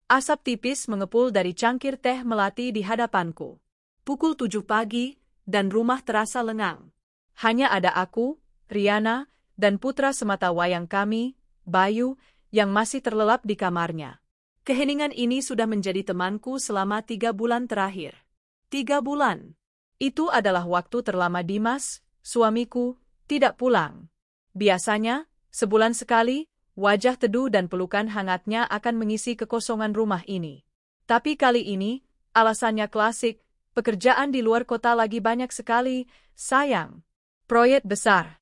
Asap tipis mengepul dari cangkir teh melati di hadapanku. Pukul 7 pagi, dan rumah terasa lengang. Hanya ada aku, Riana, dan putra semata wayang kami, Bayu, yang masih terlelap di kamarnya. Keheningan ini sudah menjadi temanku selama 3 bulan terakhir. 3 bulan. Itu adalah waktu terlama Dimas, suamiku, tidak pulang. Biasanya, sebulan sekali, wajah teduh dan pelukan hangatnya akan mengisi kekosongan rumah ini. Tapi kali ini, alasannya klasik, pekerjaan di luar kota lagi banyak sekali, sayang. Proyek besar.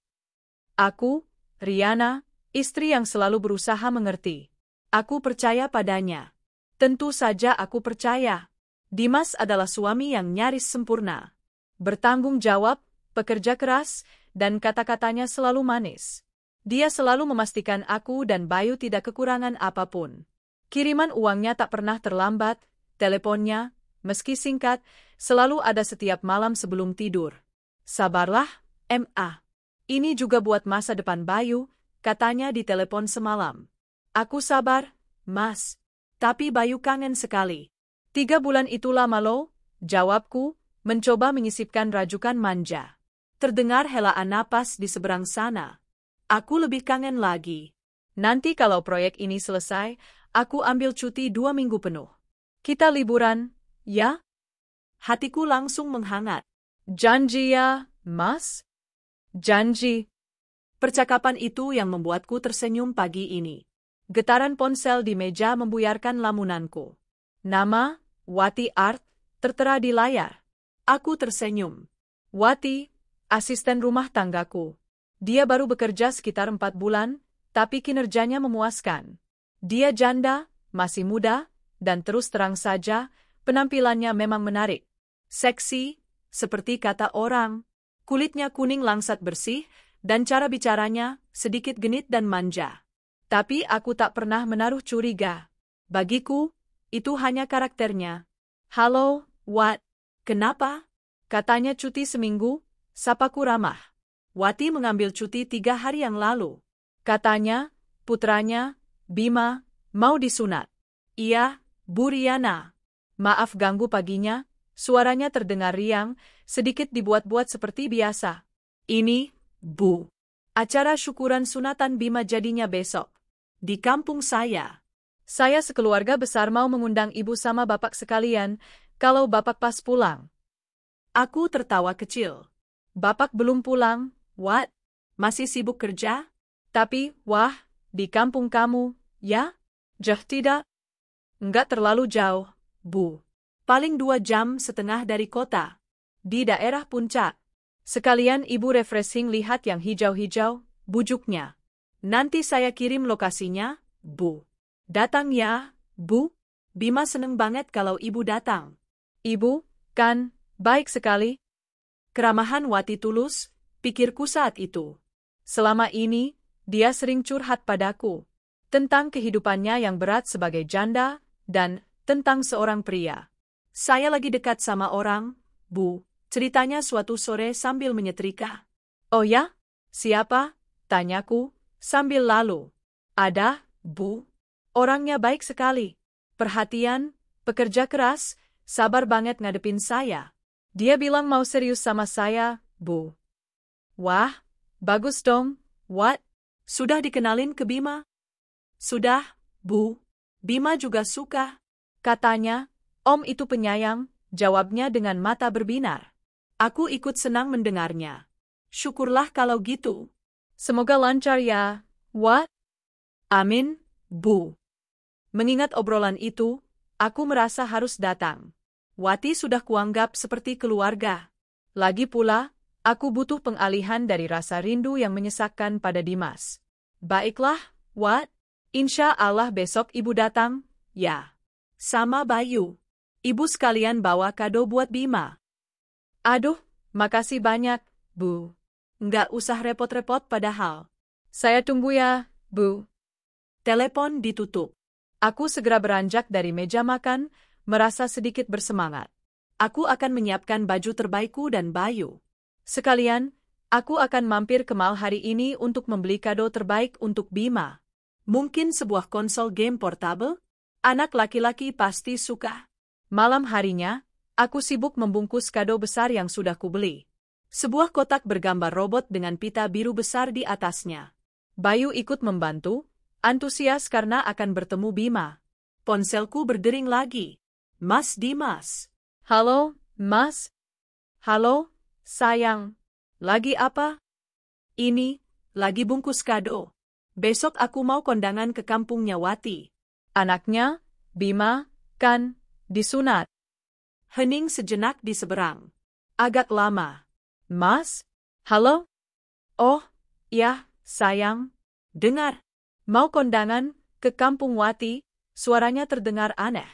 Aku, Riana, istri yang selalu berusaha mengerti. Aku percaya padanya. Tentu saja aku percaya. Dimas adalah suami yang nyaris sempurna. Bertanggung jawab, pekerja keras, dan kata-katanya selalu manis. Dia selalu memastikan aku dan Bayu tidak kekurangan apapun. Kiriman uangnya tak pernah terlambat, teleponnya, meski singkat, selalu ada setiap malam sebelum tidur. Sabarlah, Ma. Ini juga buat masa depan Bayu, katanya di telepon semalam. Aku sabar, Mas. Tapi Bayu kangen sekali. 3 bulan itu lama loh, jawabku, mencoba menyisipkan rajukan manja. Terdengar helaan napas di seberang sana. Aku lebih kangen lagi. Nanti kalau proyek ini selesai, aku ambil cuti 2 minggu penuh. Kita liburan, ya? Hatiku langsung menghangat. Janji ya, Mas? Janji. Percakapan itu yang membuatku tersenyum pagi ini. Getaran ponsel di meja membuyarkan lamunanku. Nama, Wati Art, tertera di layar. Aku tersenyum. Wati, asisten rumah tanggaku. Dia baru bekerja sekitar 4 bulan, tapi kinerjanya memuaskan. Dia janda, masih muda, dan terus terang saja, penampilannya memang menarik. Seksi, seperti kata orang. Kulitnya kuning langsat bersih, dan cara bicaranya sedikit genit dan manja. Tapi aku tak pernah menaruh curiga. Bagiku, itu hanya karakternya. Halo, Wat. Kenapa? Katanya cuti seminggu, sapaku ramah. Wati mengambil cuti 3 hari yang lalu. Katanya, putranya, Bima, mau disunat. Iya, Bu Riana. Maaf ganggu paginya, suaranya terdengar riang, sedikit dibuat-buat seperti biasa. Ini, Bu. Acara syukuran sunatan Bima jadinya besok. Di kampung saya. Saya sekeluarga besar mau mengundang ibu sama bapak sekalian, kalau bapak pas pulang. Aku tertawa kecil. Bapak belum pulang, Wat? Masih sibuk kerja? Tapi, wah, di kampung kamu, ya? Jauh tidak? Enggak terlalu jauh, Bu. Paling 2,5 jam dari kota. Di daerah puncak. Sekalian ibu refreshing lihat yang hijau-hijau, bujuknya. Nanti saya kirim lokasinya, Bu. Datang ya, Bu? Bima seneng banget kalau ibu datang. Ibu, kan, baik sekali. Keramahan Wati tulus, pikirku saat itu. Selama ini, dia sering curhat padaku. Tentang kehidupannya yang berat sebagai janda, dan tentang seorang pria. Saya lagi dekat sama orang, Bu. Ceritanya suatu sore sambil menyetrika. Oh ya? Siapa? Tanyaku, sambil lalu. Ada, Bu. Orangnya baik sekali. Perhatian, pekerja keras, sabar banget ngadepin saya. Dia bilang mau serius sama saya, Bu. Wah, bagus dong, Wat. Sudah dikenalin ke Bima? Sudah, Bu. Bima juga suka. Katanya, Om itu penyayang, jawabnya dengan mata berbinar. Aku ikut senang mendengarnya. Syukurlah kalau gitu. Semoga lancar ya, Wat. Amin, Bu. Mengingat obrolan itu, aku merasa harus datang. Wati sudah kuanggap seperti keluarga. Lagi pula, aku butuh pengalihan dari rasa rindu yang menyesakkan pada Dimas. Baiklah, Wat. Insya Allah besok ibu datang, ya. Sama Bayu. Ibu sekalian bawa kado buat Bima. Aduh, makasih banyak, Bu. Nggak usah repot-repot padahal. Saya tunggu ya, Bu. Telepon ditutup. Aku segera beranjak dari meja makan, merasa sedikit bersemangat. Aku akan menyiapkan baju terbaikku dan Bayu. Sekalian, aku akan mampir ke mall hari ini untuk membeli kado terbaik untuk Bima. Mungkin sebuah konsol game portable? Anak laki-laki pasti suka. Malam harinya, aku sibuk membungkus kado besar yang sudah kubeli. Sebuah kotak bergambar robot dengan pita biru besar di atasnya. Bayu ikut membantu, antusias karena akan bertemu Bima. Ponselku berdering lagi. Mas Dimas. Halo, Mas. Halo, sayang. Lagi apa? Ini, lagi bungkus kado. Besok aku mau kondangan ke kampungnya Wati. Anaknya, Bima, kan, disunat. Hening sejenak di seberang. Agak lama. Mas? Halo? Oh, ya, sayang. Dengar. Mau kondangan ke kampung Wati, suaranya terdengar aneh.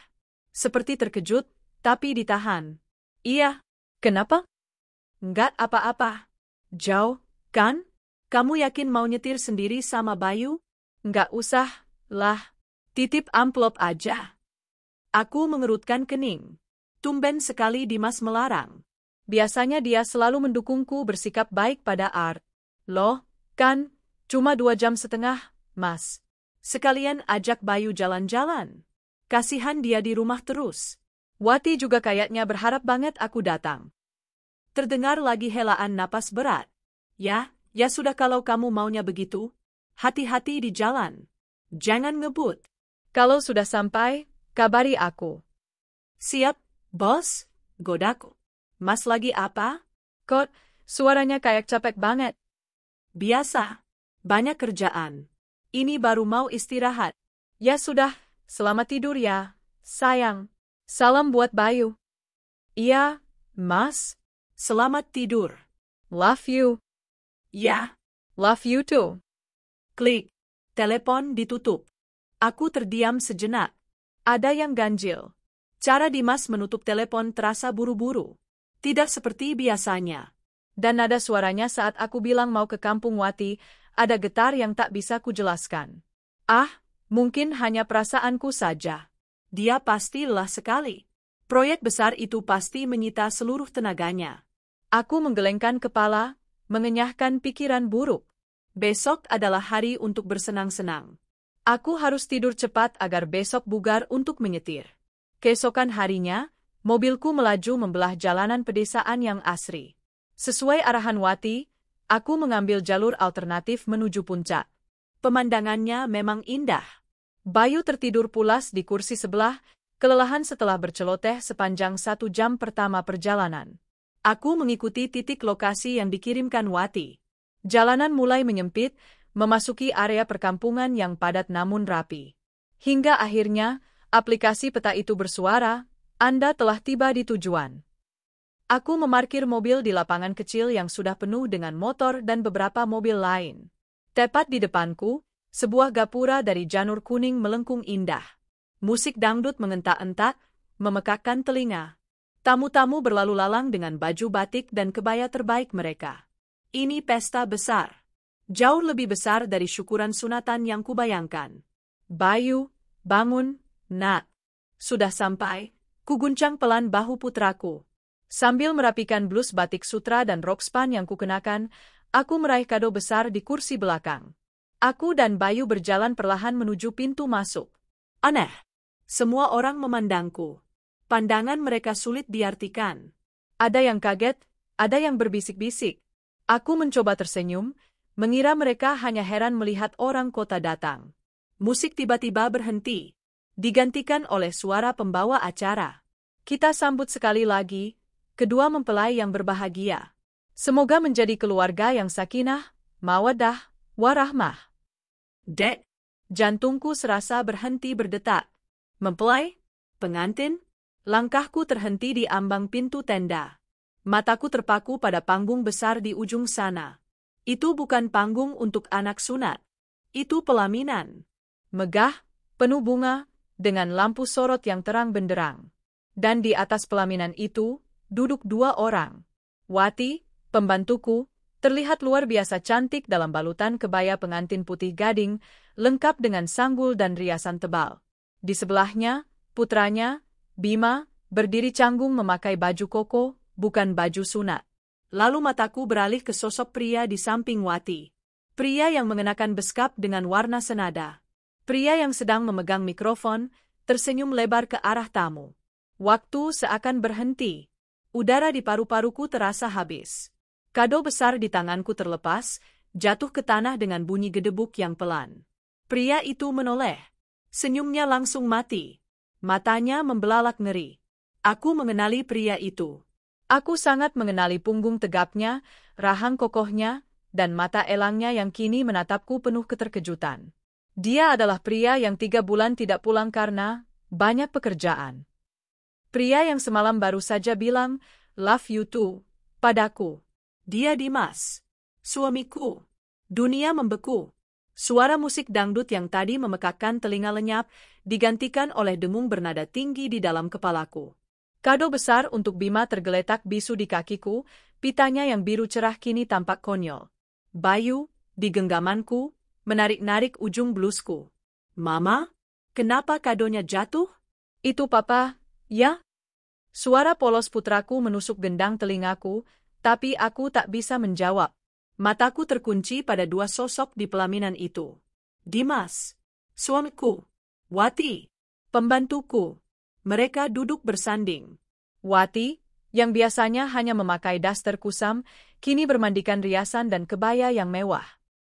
Seperti terkejut, tapi ditahan. Iya. Kenapa? Enggak apa-apa. Jauh, kan? Kamu yakin mau nyetir sendiri sama Bayu? Enggak usah, lah. Titip amplop aja. Aku mengerutkan kening. Tumben sekali Dimas melarang. Biasanya dia selalu mendukungku bersikap baik pada Art. Loh, kan, cuma 2,5 jam, Mas. Sekalian ajak Bayu jalan-jalan. Kasihan dia di rumah terus. Wati juga kayaknya berharap banget aku datang. Terdengar lagi helaan napas berat. Ya sudah kalau kamu maunya begitu. Hati-hati di jalan. Jangan ngebut. Kalau sudah sampai, kabari aku. Siap, bos, godaku. Mas lagi apa? Kok, suaranya kayak capek banget. Biasa, banyak kerjaan. Ini baru mau istirahat. Ya sudah, selamat tidur ya, sayang. Salam buat Bayu. Iya, Mas. Selamat tidur. Love you. Ya. Love you too. Klik. Telepon ditutup. Aku terdiam sejenak. Ada yang ganjil. Cara Dimas menutup telepon terasa buru-buru. Tidak seperti biasanya. Dan nada suaranya saat aku bilang mau ke kampung Wati, ada getar yang tak bisa kujelaskan. Mungkin hanya perasaanku saja. Dia pasti lelah sekali. Proyek besar itu pasti menyita seluruh tenaganya. Aku menggelengkan kepala, mengenyahkan pikiran buruk. Besok adalah hari untuk bersenang-senang. Aku harus tidur cepat agar besok bugar untuk menyetir. Keesokan harinya, mobilku melaju membelah jalanan pedesaan yang asri. Sesuai arahan Wati, aku mengambil jalur alternatif menuju puncak. Pemandangannya memang indah. Bayu tertidur pulas di kursi sebelah, kelelahan setelah berceloteh sepanjang 1 jam pertama perjalanan. Aku mengikuti titik lokasi yang dikirimkan Wati. Jalanan mulai menyempit, memasuki area perkampungan yang padat namun rapi. Hingga akhirnya, aplikasi peta itu bersuara, Anda telah tiba di tujuan. Aku memarkir mobil di lapangan kecil yang sudah penuh dengan motor dan beberapa mobil lain. Tepat di depanku, sebuah gapura dari janur kuning melengkung indah. Musik dangdut mengentak-entak, memekakkan telinga. Tamu-tamu berlalu lalang dengan baju batik dan kebaya terbaik mereka. Ini pesta besar. Jauh lebih besar dari syukuran sunatan yang kubayangkan. Bayu, bangun, nak. Sudah sampai, kuguncang pelan bahu putraku. Sambil merapikan blus batik sutra dan rok span yang kukenakan, aku meraih kado besar di kursi belakang. Aku dan Bayu berjalan perlahan menuju pintu masuk. Aneh. Semua orang memandangku. Pandangan mereka sulit diartikan. Ada yang kaget, ada yang berbisik-bisik. Aku mencoba tersenyum, mengira mereka hanya heran melihat orang kota datang. Musik tiba-tiba berhenti, digantikan oleh suara pembawa acara. Kita sambut sekali lagi, kedua mempelai yang berbahagia. Semoga menjadi keluarga yang sakinah, mawaddah, warahmah. Dek, jantungku serasa berhenti berdetak. Mempelai? Pengantin? Langkahku terhenti di ambang pintu tenda. Mataku terpaku pada panggung besar di ujung sana. Itu bukan panggung untuk anak sunat. Itu pelaminan. Megah, penuh bunga, dengan lampu sorot yang terang benderang. Dan di atas pelaminan itu, duduk 2 orang. Wati, pembantuku, terlihat luar biasa cantik dalam balutan kebaya pengantin putih gading, lengkap dengan sanggul dan riasan tebal. Di sebelahnya, putranya, Bima, berdiri canggung memakai baju koko, bukan baju sunat. Lalu mataku beralih ke sosok pria di samping Wati. Pria yang mengenakan beskap dengan warna senada. Pria yang sedang memegang mikrofon, tersenyum lebar ke arah tamu. Waktu seakan berhenti. Udara di paru-paruku terasa habis. Kado besar di tanganku terlepas, jatuh ke tanah dengan bunyi gedebuk yang pelan. Pria itu menoleh. Senyumnya langsung mati. Matanya membelalak ngeri. Aku mengenali pria itu. Aku sangat mengenali punggung tegapnya, rahang kokohnya, dan mata elangnya yang kini menatapku penuh keterkejutan. Dia adalah pria yang 3 bulan tidak pulang karena banyak pekerjaan. Pria yang semalam baru saja bilang, "Love you too," padaku. Dia Dimas. Suamiku. Dunia membeku. Suara musik dangdut yang tadi memekakkan telinga lenyap, digantikan oleh dengung bernada tinggi di dalam kepalaku. Kado besar untuk Bima tergeletak bisu di kakiku, pitanya yang biru cerah kini tampak konyol. Bayu, di genggamanku, menarik-narik ujung blusku. "Mama, kenapa kadonya jatuh?" "Itu Papa, ya?" Suara polos putraku menusuk gendang telingaku, tapi aku tak bisa menjawab. Mataku terkunci pada 2 sosok di pelaminan itu. Dimas, suamiku. Wati, pembantuku. Mereka duduk bersanding. Wati, yang biasanya hanya memakai daster kusam, kini bermandikan riasan dan kebaya yang mewah.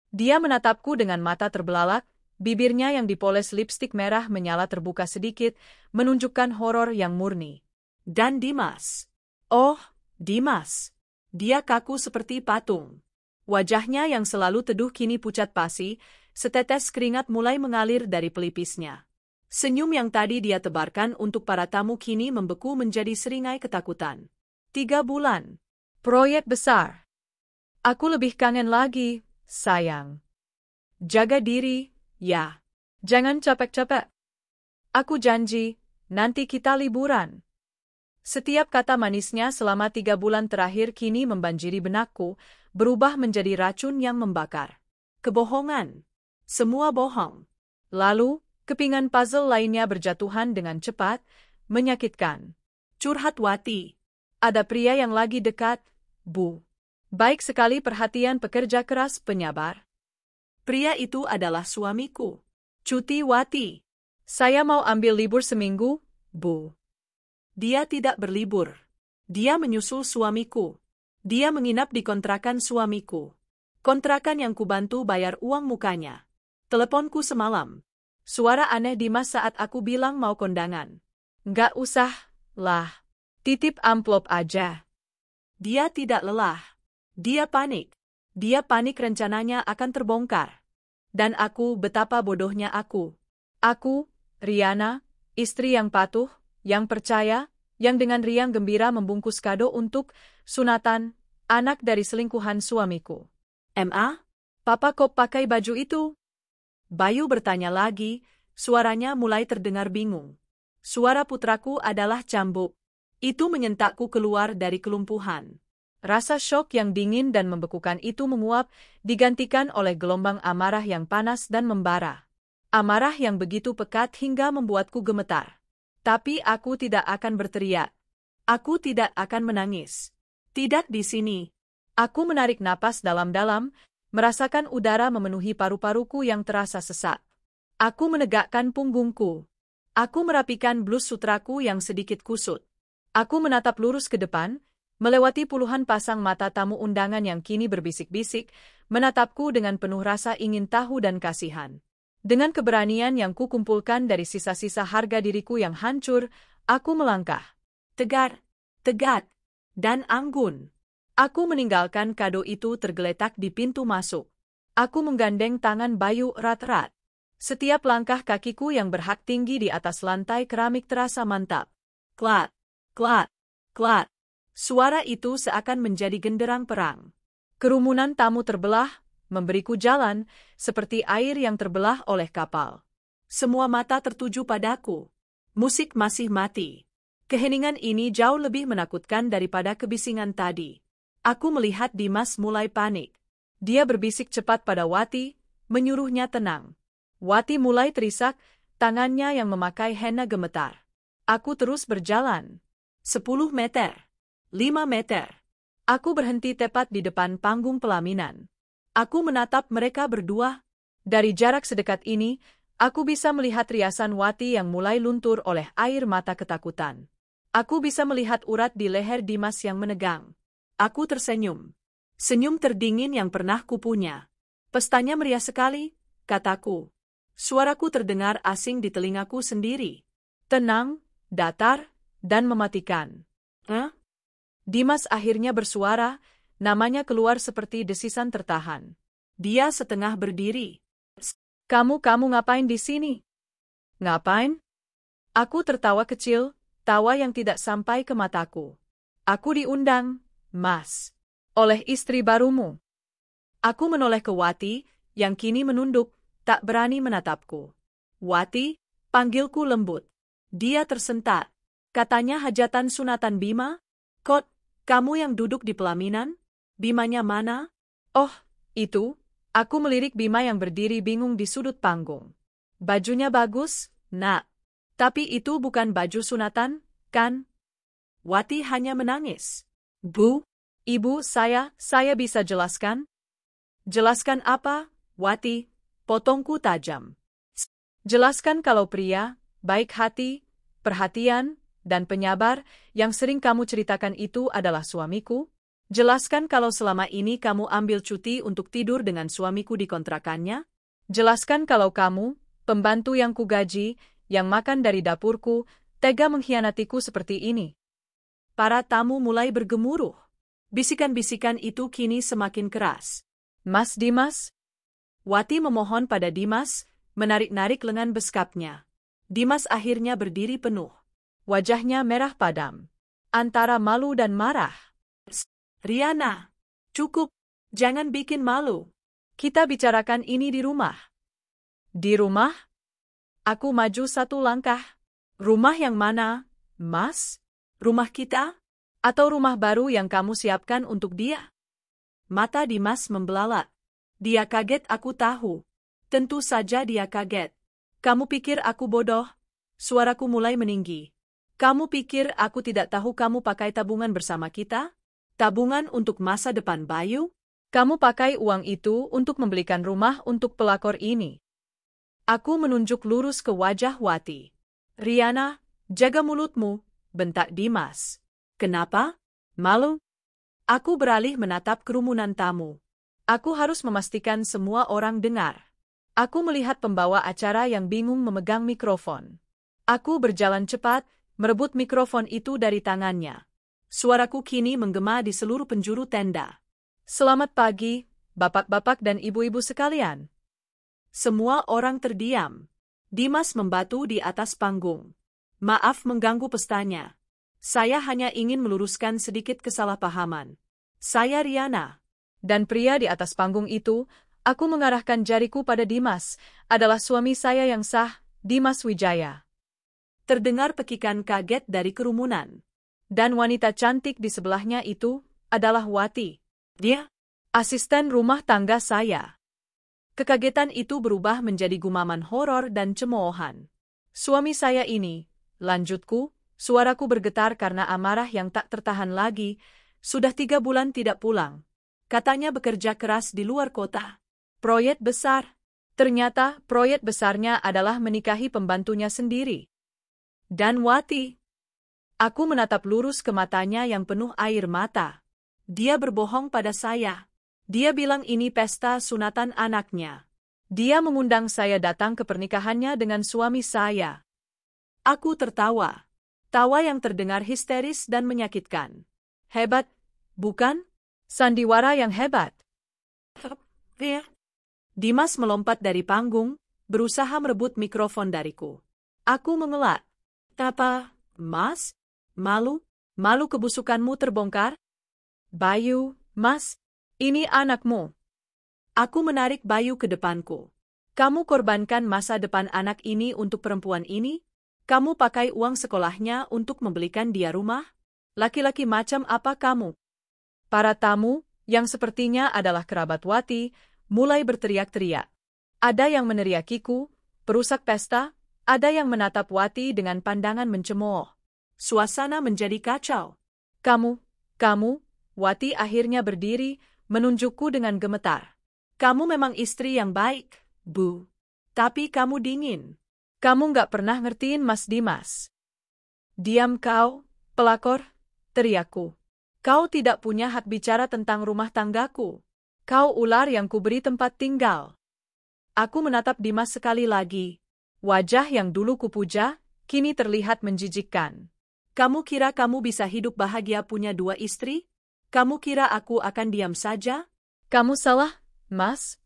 Dia menatapku dengan mata terbelalak, bibirnya yang dipoles lipstik merah menyala terbuka sedikit, menunjukkan horor yang murni. Dan Dimas. Oh, Dimas. Dia kaku seperti patung. Wajahnya yang selalu teduh kini pucat pasi, setetes keringat mulai mengalir dari pelipisnya. Senyum yang tadi dia tebarkan untuk para tamu kini membeku menjadi seringai ketakutan. 3 bulan. Proyek besar. Aku lebih kangen lagi, sayang. Jaga diri, ya. Jangan capek-capek. Aku janji, nanti kita liburan. Setiap kata manisnya selama 3 bulan terakhir kini membanjiri benakku, berubah menjadi racun yang membakar. Kebohongan. Semua bohong. Lalu, kepingan puzzle lainnya berjatuhan dengan cepat, menyakitkan. Curhat Wati. Ada pria yang lagi dekat, Bu. Baik sekali perhatian pekerja keras penyabar. Pria itu adalah suamiku. Cuti Wati. Saya mau ambil libur seminggu, Bu. Dia tidak berlibur. Dia menyusul suamiku. Dia menginap di kontrakan suamiku. Kontrakan yang kubantu bayar uang mukanya. Teleponku semalam. Suara aneh Dimas saat aku bilang mau kondangan. Nggak usah, lah. Titip amplop aja. Dia tidak lelah. Dia panik. Dia panik rencananya akan terbongkar. Dan aku, betapa bodohnya aku. Aku, Riana, istri yang patuh, yang percaya, yang dengan riang gembira membungkus kado untuk sunatan anak dari selingkuhan suamiku. "Ma, Papa kok pakai baju itu?" Bayu bertanya lagi, suaranya mulai terdengar bingung. Suara putraku adalah cambuk. Itu menyentakku keluar dari kelumpuhan. Rasa syok yang dingin dan membekukan itu menguap, digantikan oleh gelombang amarah yang panas dan membara. Amarah yang begitu pekat hingga membuatku gemetar. Tapi aku tidak akan berteriak. Aku tidak akan menangis. Tidak di sini. Aku menarik napas dalam-dalam, merasakan udara memenuhi paru-paruku yang terasa sesak. Aku menegakkan punggungku. Aku merapikan blus sutraku yang sedikit kusut. Aku menatap lurus ke depan, melewati puluhan pasang mata tamu undangan yang kini berbisik-bisik, menatapku dengan penuh rasa ingin tahu dan kasihan. Dengan keberanian yang kukumpulkan dari sisa-sisa harga diriku yang hancur, aku melangkah. Tegar, tegak, dan anggun. Aku meninggalkan kado itu tergeletak di pintu masuk. Aku menggandeng tangan Bayu erat-erat. Setiap langkah kakiku yang berhak tinggi di atas lantai keramik terasa mantap. Klat, klat, klat. Suara itu seakan menjadi genderang perang. Kerumunan tamu terbelah, memberiku jalan, seperti air yang terbelah oleh kapal. Semua mata tertuju padaku. Musik masih mati. Keheningan ini jauh lebih menakutkan daripada kebisingan tadi. Aku melihat Dimas mulai panik. Dia berbisik cepat pada Wati, menyuruhnya tenang. Wati mulai terisak, tangannya yang memakai henna gemetar. Aku terus berjalan. 10 meter. 5 meter. Aku berhenti tepat di depan panggung pelaminan. Aku menatap mereka berdua. Dari jarak sedekat ini, Aku bisa melihat riasan Wati yang mulai luntur oleh air mata ketakutan. Aku bisa melihat urat di leher Dimas yang menegang. Aku tersenyum. Senyum terdingin yang pernah kupunya. Pestanya meriah sekali, kataku. Suaraku terdengar asing di telingaku sendiri. Tenang, datar, dan mematikan. Dimas akhirnya bersuara, namanya keluar seperti desisan tertahan. Dia setengah berdiri. Kamu ngapain di sini? Ngapain? Aku tertawa kecil, tawa yang tidak sampai ke mataku. Aku diundang, Mas, oleh istri barumu. Aku menoleh ke Wati, yang kini menunduk, tak berani menatapku. Wati, panggilku lembut. Dia tersentak. Katanya hajatan sunatan Bima? Kot, kamu yang duduk di pelaminan? Bimanya mana? Oh, itu. Aku melirik Bima yang berdiri bingung di sudut panggung. Bajunya bagus, nak. Tapi itu bukan baju sunatan, kan? Wati hanya menangis. Bu, ibu, saya bisa jelaskan? Jelaskan apa, Wati? Potongku tajam. Jelaskan kalau pria, baik hati, perhatian, dan penyabar, yang sering kamu ceritakan itu adalah suamiku? Jelaskan kalau selama ini kamu ambil cuti untuk tidur dengan suamiku di kontrakannya? Jelaskan kalau kamu, pembantu yang kugaji, yang makan dari dapurku, tega mengkhianatiku seperti ini. Para tamu mulai bergemuruh. Bisikan-bisikan itu kini semakin keras. Mas Dimas? Wati memohon pada Dimas, menarik-narik lengan beskapnya. Dimas akhirnya berdiri penuh. Wajahnya merah padam. Antara malu dan marah. Riana, cukup, jangan bikin malu. Kita bicarakan ini di rumah. Di rumah? Aku maju satu langkah. Rumah yang mana, Mas? Rumah kita? Atau rumah baru yang kamu siapkan untuk dia? Mata Dimas membelalak. Dia kaget, aku tahu. Tentu saja dia kaget. Kamu pikir aku bodoh? Suaraku mulai meninggi. Kamu pikir aku tidak tahu kamu pakai tabungan bersama kita? Tabungan untuk masa depan Bayu? Kamu pakai uang itu untuk membelikan rumah untuk pelakor ini. Aku menunjuk lurus ke wajah Wati. Riana, jaga mulutmu, bentak Dimas. Kenapa? Malu? Aku beralih menatap kerumunan tamu. Aku harus memastikan semua orang dengar. Aku melihat pembawa acara yang bingung memegang mikrofon. Aku berjalan cepat, merebut mikrofon itu dari tangannya. Suaraku kini menggema di seluruh penjuru tenda. Selamat pagi, bapak-bapak dan ibu-ibu sekalian. Semua orang terdiam. Dimas membatu di atas panggung. Maaf mengganggu pestanya. Saya hanya ingin meluruskan sedikit kesalahpahaman. Saya Riana. Dan pria di atas panggung itu, aku mengarahkan jariku pada Dimas, adalah suami saya yang sah, Dimas Wijaya. Terdengar pekikan kaget dari kerumunan. Dan wanita cantik di sebelahnya itu adalah Wati. Dia, asisten rumah tangga saya. Kekagetan itu berubah menjadi gumaman horor dan cemoohan. Suami saya ini, lanjutku, suaraku bergetar karena amarah yang tak tertahan lagi, sudah 3 bulan tidak pulang. Katanya bekerja keras di luar kota. Proyek besar. Ternyata proyek besarnya adalah menikahi pembantunya sendiri. Dan Wati. Aku menatap lurus ke matanya yang penuh air mata. Dia berbohong pada saya. Dia bilang ini pesta sunatan anaknya. Dia mengundang saya datang ke pernikahannya dengan suami saya. Aku tertawa. Tawa yang terdengar histeris dan menyakitkan. Hebat, bukan? Sandiwara yang hebat. Dimas melompat dari panggung, berusaha merebut mikrofon dariku. Aku mengelak. Apa, Mas? Malu? Malu kebusukanmu terbongkar? Bayu, Mas, ini anakmu. Aku menarik Bayu ke depanku. Kamu korbankan masa depan anak ini untuk perempuan ini? Kamu pakai uang sekolahnya untuk membelikan dia rumah? Laki-laki macam apa kamu? Para tamu, yang sepertinya adalah kerabat Wati, mulai berteriak-teriak. Ada yang meneriakiku, perusak pesta, ada yang menatap Wati dengan pandangan mencemooh. Suasana menjadi kacau. Kamu, Wati akhirnya berdiri, menunjukku dengan gemetar. Kamu memang istri yang baik, Bu. Tapi kamu dingin. Kamu nggak pernah ngertiin Mas Dimas. Diam kau, pelakor, teriakku. Kau tidak punya hak bicara tentang rumah tanggaku. Kau ular yang kuberi tempat tinggal. Aku menatap Dimas sekali lagi. Wajah yang dulu kupuja, kini terlihat menjijikkan. Kamu kira kamu bisa hidup bahagia punya 2 istri? Kamu kira aku akan diam saja? Kamu salah, Mas.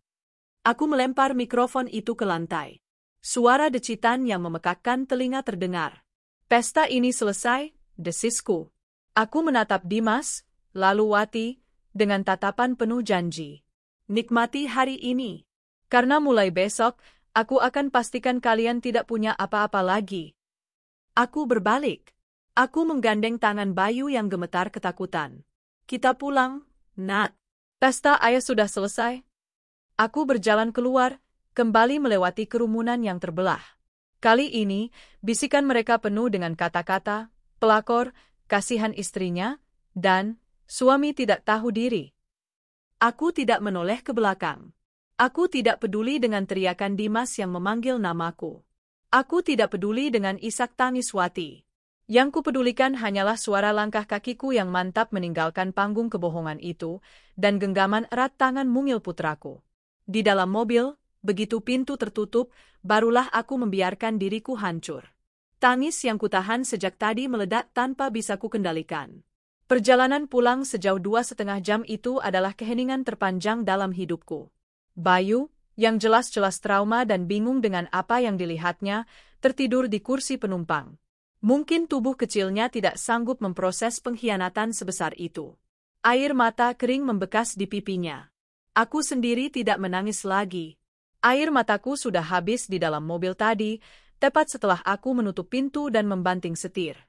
Aku melempar mikrofon itu ke lantai. Suara decitan yang memekakkan telinga terdengar. Pesta ini selesai, desisku. Aku menatap Dimas, lalu Wati, dengan tatapan penuh janji. Nikmati hari ini. Karena mulai besok, aku akan pastikan kalian tidak punya apa-apa lagi. Aku berbalik. Aku menggandeng tangan Bayu yang gemetar ketakutan. Kita pulang, Nat. Pesta ayah sudah selesai. Aku berjalan keluar, kembali melewati kerumunan yang terbelah. Kali ini, bisikan mereka penuh dengan kata-kata, pelakor, kasihan istrinya, dan suami tidak tahu diri. Aku tidak menoleh ke belakang. Aku tidak peduli dengan teriakan Dimas yang memanggil namaku. Aku tidak peduli dengan isak tangis Wati. Yang kupedulikan hanyalah suara langkah kakiku yang mantap meninggalkan panggung kebohongan itu, dan genggaman erat tangan mungil putraku. Di dalam mobil, begitu pintu tertutup, barulah aku membiarkan diriku hancur. Tangis yang kutahan sejak tadi meledak tanpa bisa kukendalikan. Perjalanan pulang sejauh 2,5 jam itu adalah keheningan terpanjang dalam hidupku. Bayu, yang jelas-jelas trauma dan bingung dengan apa yang dilihatnya, tertidur di kursi penumpang. Mungkin tubuh kecilnya tidak sanggup memproses pengkhianatan sebesar itu. Air mata kering membekas di pipinya. Aku sendiri tidak menangis lagi. Air mataku sudah habis di dalam mobil tadi, tepat setelah aku menutup pintu dan membanting setir.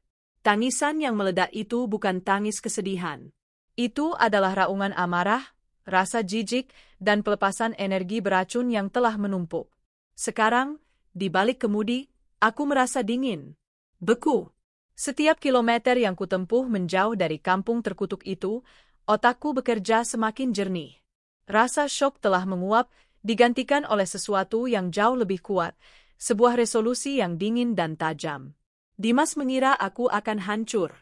Tangisan yang meledak itu bukan tangis kesedihan. Itu adalah raungan amarah, rasa jijik, dan pelepasan energi beracun yang telah menumpuk. Sekarang, di balik kemudi, aku merasa dingin. Beku. Setiap kilometer yang kutempuh menjauh dari kampung terkutuk itu, otakku bekerja semakin jernih. Rasa syok telah menguap, digantikan oleh sesuatu yang jauh lebih kuat, sebuah resolusi yang dingin dan tajam. Dimas mengira aku akan hancur.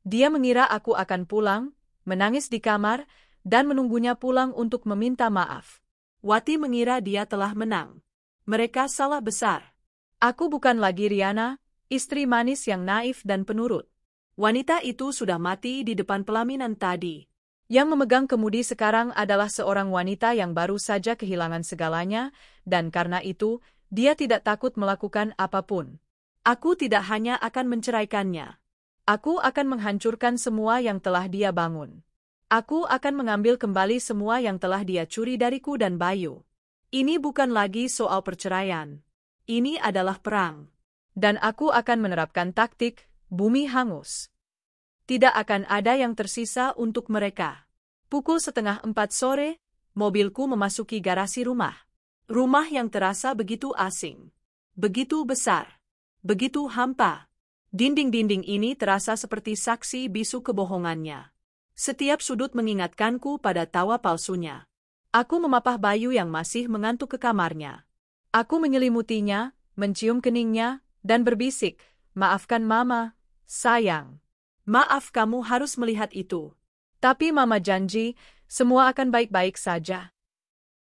Dia mengira aku akan pulang, menangis di kamar, dan menunggunya pulang untuk meminta maaf. Wati mengira dia telah menang. Mereka salah besar. Aku bukan lagi Riana, istri manis yang naif dan penurut. Wanita itu sudah mati di depan pelaminan tadi. Yang memegang kemudi sekarang adalah seorang wanita yang baru saja kehilangan segalanya, dan karena itu, dia tidak takut melakukan apapun. Aku tidak hanya akan menceraikannya. Aku akan menghancurkan semua yang telah dia bangun. Aku akan mengambil kembali semua yang telah dia curi dariku dan Bayu. Ini bukan lagi soal perceraian. Ini adalah perang. Dan aku akan menerapkan taktik bumi hangus. Tidak akan ada yang tersisa untuk mereka. Pukul 3:30 sore, mobilku memasuki garasi rumah. Rumah yang terasa begitu asing. Begitu besar. Begitu hampa. Dinding-dinding ini terasa seperti saksi bisu kebohongannya. Setiap sudut mengingatkanku pada tawa palsunya. Aku memapah Bayu yang masih mengantuk ke kamarnya. Aku menyelimutinya, mencium keningnya, dan berbisik, "Maafkan Mama, sayang. Maaf kamu harus melihat itu. Tapi Mama janji, semua akan baik-baik saja."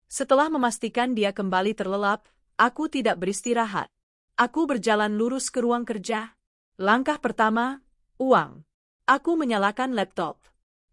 Setelah memastikan dia kembali terlelap, aku tidak beristirahat. Aku berjalan lurus ke ruang kerja. Langkah pertama, uang. Aku menyalakan laptop.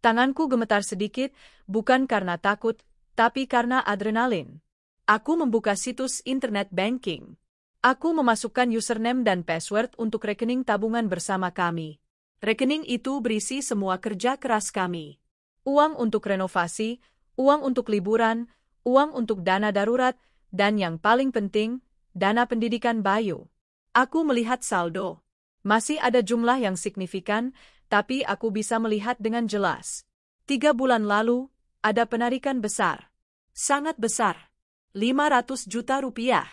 Tanganku gemetar sedikit, bukan karena takut, tapi karena adrenalin. Aku membuka situs internet banking. Aku memasukkan username dan password untuk rekening tabungan bersama kami. Rekening itu berisi semua kerja keras kami. Uang untuk renovasi, uang untuk liburan, uang untuk dana darurat, dan yang paling penting, dana pendidikan Bayu. Aku melihat saldo. Masih ada jumlah yang signifikan, tapi aku bisa melihat dengan jelas. 3 bulan lalu, ada penarikan besar. Sangat besar. 500 juta rupiah.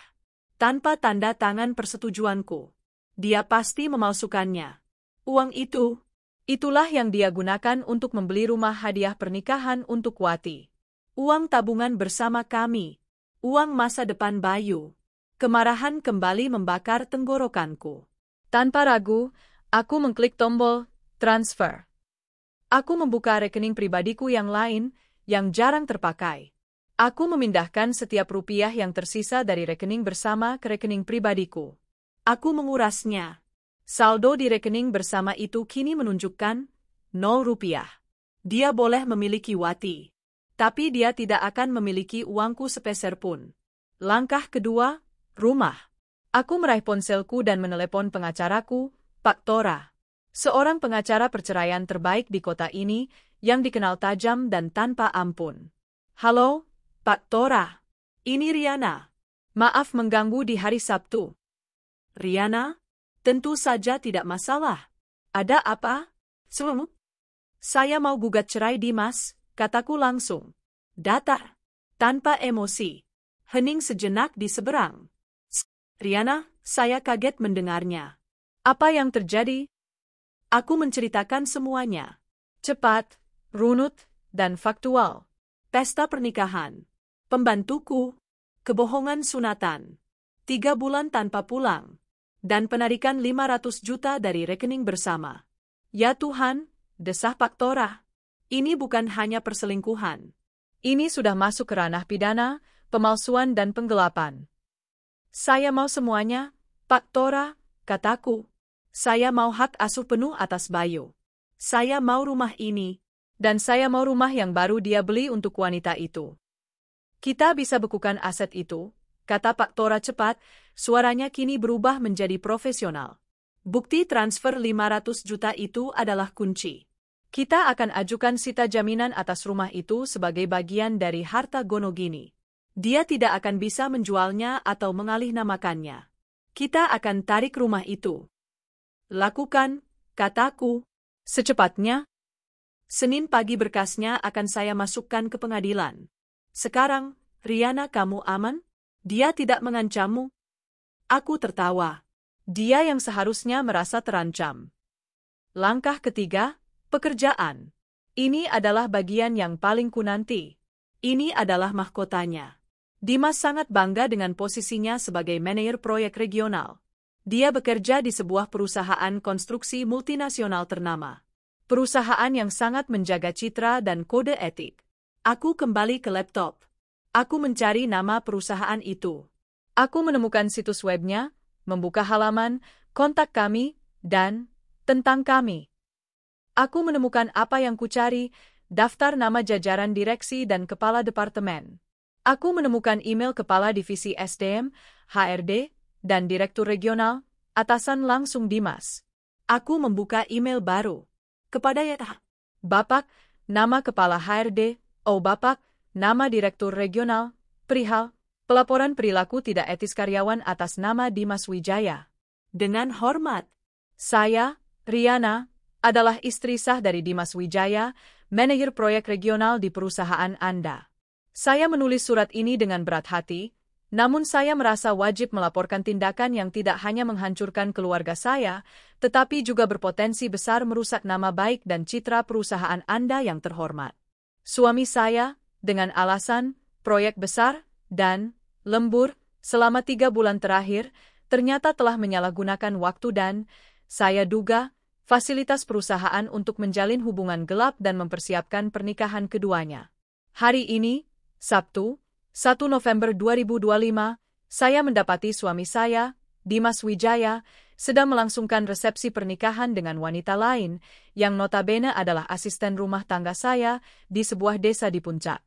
Tanpa tanda tangan persetujuanku. Dia pasti memalsukannya. Uang itu, itulah yang dia gunakan untuk membeli rumah hadiah pernikahan untuk Wati. Uang tabungan bersama kami. Uang masa depan Bayu. Kemarahan kembali membakar tenggorokanku. Tanpa ragu, aku mengklik tombol transfer. Aku membuka rekening pribadiku yang lain, yang jarang terpakai. Aku memindahkan setiap rupiah yang tersisa dari rekening bersama ke rekening pribadiku. Aku mengurasnya. Saldo di rekening bersama itu kini menunjukkan 0 rupiah. Dia boleh memiliki Wati, tapi dia tidak akan memiliki uangku sepeser pun. Langkah kedua, rumah. Aku meraih ponselku dan menelepon pengacaraku, Pak Tora. Seorang pengacara perceraian terbaik di kota ini yang dikenal tajam dan tanpa ampun. Halo, Pak Tora. Ini Riana. Maaf mengganggu di hari Sabtu. Riana? Tentu saja tidak masalah. Ada apa? Saya mau gugat cerai Dimas, kataku langsung. Datar. Tanpa emosi. Hening sejenak di seberang. Riana, saya kaget mendengarnya. Apa yang terjadi? Aku menceritakan semuanya. Cepat, runut, dan faktual. Pesta pernikahan. Pembantuku. Kebohongan sunatan. 3 bulan tanpa pulang. Dan penarikan 500 juta dari rekening bersama. Ya Tuhan, desah Pak Tora. Ini bukan hanya perselingkuhan. Ini sudah masuk ke ranah pidana, pemalsuan dan penggelapan. Saya mau semuanya, Pak Tora, kataku. Saya mau hak asuh penuh atas Bayu. Saya mau rumah ini, dan saya mau rumah yang baru dia beli untuk wanita itu. Kita bisa bekukan aset itu, kata Pak Tora cepat, suaranya kini berubah menjadi profesional. Bukti transfer 500 juta itu adalah kunci. Kita akan ajukan sita jaminan atas rumah itu sebagai bagian dari harta Gonogini. Dia tidak akan bisa menjualnya atau mengalih-namakannya. Kita akan tarik rumah itu. Lakukan, kataku. Secepatnya. Senin pagi berkasnya akan saya masukkan ke pengadilan. Sekarang, Riana, kamu aman? Dia tidak mengancammu? Aku tertawa. Dia yang seharusnya merasa terancam. Langkah ketiga, pekerjaan. Ini adalah bagian yang paling kunanti. Ini adalah mahkotanya. Dimas sangat bangga dengan posisinya sebagai manajer proyek regional. Dia bekerja di sebuah perusahaan konstruksi multinasional ternama. Perusahaan yang sangat menjaga citra dan kode etik. Aku kembali ke laptop. Aku mencari nama perusahaan itu. Aku menemukan situs webnya, membuka halaman, kontak kami, dan tentang kami. Aku menemukan apa yang kucari, daftar nama jajaran direksi dan kepala departemen. Aku menemukan email kepala divisi SDM, HRD, dan direktur regional, atasan langsung Dimas. Aku membuka email baru. Kepada Bapak, nama kepala HRD, Bapak, nama direktur regional, perihal, pelaporan perilaku tidak etis karyawan atas nama Dimas Wijaya. Dengan hormat, saya, Riana, adalah istri sah dari Dimas Wijaya, manajer proyek regional di perusahaan Anda. Saya menulis surat ini dengan berat hati, namun saya merasa wajib melaporkan tindakan yang tidak hanya menghancurkan keluarga saya, tetapi juga berpotensi besar merusak nama baik dan citra perusahaan Anda yang terhormat. Suami saya, dengan alasan, proyek besar, dan lembur, selama 3 bulan terakhir, ternyata telah menyalahgunakan waktu dan, saya duga, fasilitas perusahaan untuk menjalin hubungan gelap dan mempersiapkan pernikahan keduanya. Hari ini, Sabtu, 1 November 2025, saya mendapati suami saya, Dimas Wijaya, sedang melangsungkan resepsi pernikahan dengan wanita lain, yang notabene adalah asisten rumah tangga saya, di sebuah desa di Puncak.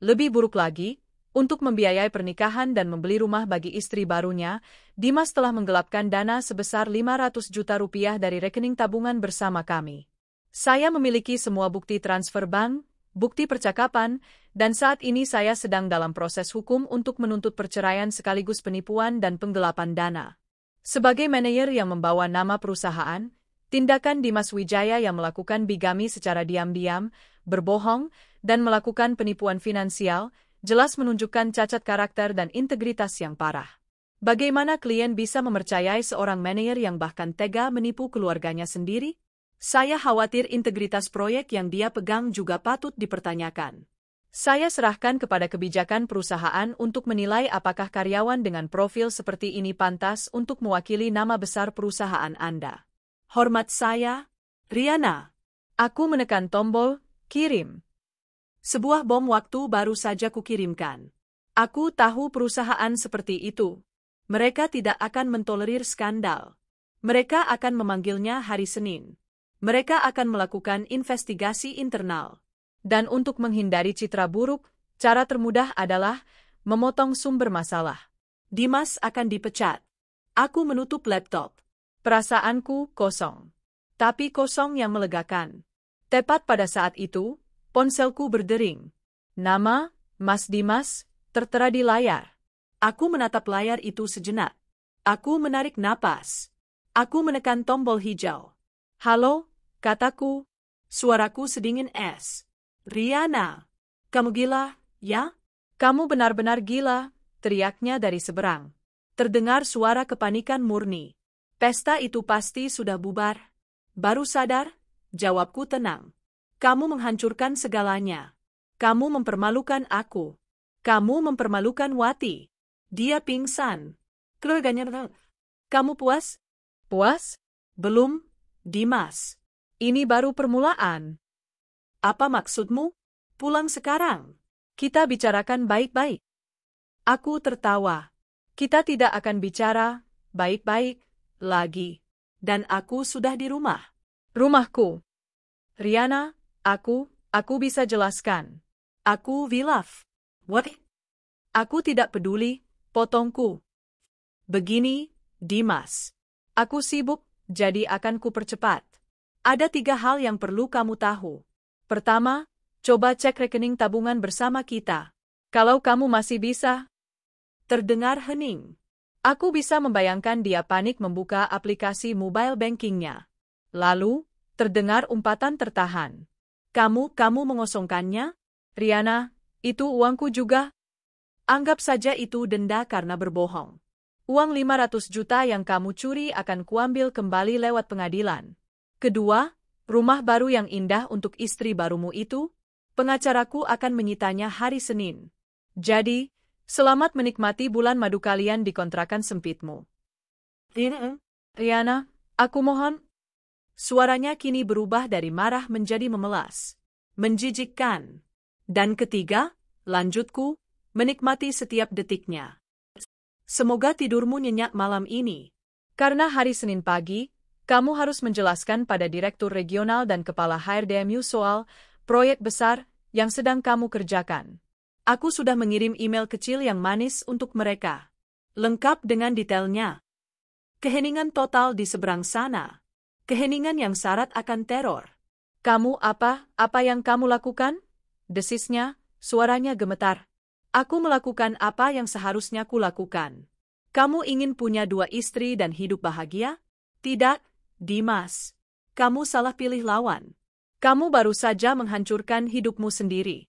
Lebih buruk lagi, untuk membiayai pernikahan dan membeli rumah bagi istri barunya, Dimas telah menggelapkan dana sebesar 500 juta rupiah dari rekening tabungan bersama kami. Saya memiliki semua bukti transfer bank, bukti percakapan, dan saat ini saya sedang dalam proses hukum untuk menuntut perceraian sekaligus penipuan dan penggelapan dana. Sebagai manajer yang membawa nama perusahaan, tindakan Dimas Wijaya yang melakukan bigami secara diam-diam, berbohong, dan melakukan penipuan finansial, jelas menunjukkan cacat karakter dan integritas yang parah. Bagaimana klien bisa mempercayai seorang manajer yang bahkan tega menipu keluarganya sendiri? Saya khawatir integritas proyek yang dia pegang juga patut dipertanyakan. Saya serahkan kepada kebijakan perusahaan untuk menilai apakah karyawan dengan profil seperti ini pantas untuk mewakili nama besar perusahaan Anda. Hormat saya, Rihanna. Aku menekan tombol, kirim. Sebuah bom waktu baru saja kukirimkan. Aku tahu perusahaan seperti itu. Mereka tidak akan mentolerir skandal. Mereka akan memanggilnya hari Senin. Mereka akan melakukan investigasi internal. Dan untuk menghindari citra buruk, cara termudah adalah memotong sumber masalah. Dimas akan dipecat. Aku menutup laptop. Perasaanku kosong. Tapi kosong yang melegakan. Tepat pada saat itu, ponselku berdering. Nama, Mas Dimas, tertera di layar. Aku menatap layar itu sejenak. Aku menarik napas. Aku menekan tombol hijau. Halo, kataku. Suaraku sedingin es. Rihanna, kamu gila, ya? Kamu benar-benar gila, teriaknya dari seberang. Terdengar suara kepanikan murni. Pesta itu pasti sudah bubar. Baru sadar, jawabku tenang. Kamu menghancurkan segalanya. Kamu mempermalukan aku. Kamu mempermalukan Wati. Dia pingsan. Keluarganya. Kamu puas? Puas? Belum, Dimas. Ini baru permulaan. Apa maksudmu? Pulang sekarang. Kita bicarakan baik-baik. Aku tertawa. Kita tidak akan bicara baik-baik lagi. Dan aku sudah di rumah. Rumahku. Rihanna, aku bisa jelaskan. Aku Wilaf. What? Aku tidak peduli, potongku. Begini, Dimas. Aku sibuk, jadi akan kupercepat. Ada 3 hal yang perlu kamu tahu. Pertama, coba cek rekening tabungan bersama kita. Kalau kamu masih bisa. Terdengar hening. Aku bisa membayangkan dia panik membuka aplikasi mobile bankingnya. Lalu, terdengar umpatan tertahan. Kamu mengosongkannya? Rihanna, itu uangku juga. Anggap saja itu denda karena berbohong. Uang 500 juta yang kamu curi akan kuambil kembali lewat pengadilan. Kedua, rumah baru yang indah untuk istri barumu itu, pengacaraku akan menyitanya hari Senin. Jadi, selamat menikmati bulan madu kalian di kontrakan sempitmu. Rihanna, aku mohon. Suaranya kini berubah dari marah menjadi memelas. Menjijikkan. Dan ketiga, lanjutku, menikmati setiap detiknya. Semoga tidurmu nyenyak malam ini. Karena hari Senin pagi, kamu harus menjelaskan pada Direktur Regional dan Kepala HRDMU soal proyek besar yang sedang kamu kerjakan. Aku sudah mengirim email kecil yang manis untuk mereka. Lengkap dengan detailnya. Keheningan total di seberang sana. Keheningan yang syarat akan teror. Kamu apa yang kamu lakukan? Desisnya, suaranya gemetar. Aku melakukan apa yang seharusnya kulakukan. Kamu ingin punya 2 istri dan hidup bahagia? Tidak, Dimas. Kamu salah pilih lawan. Kamu baru saja menghancurkan hidupmu sendiri.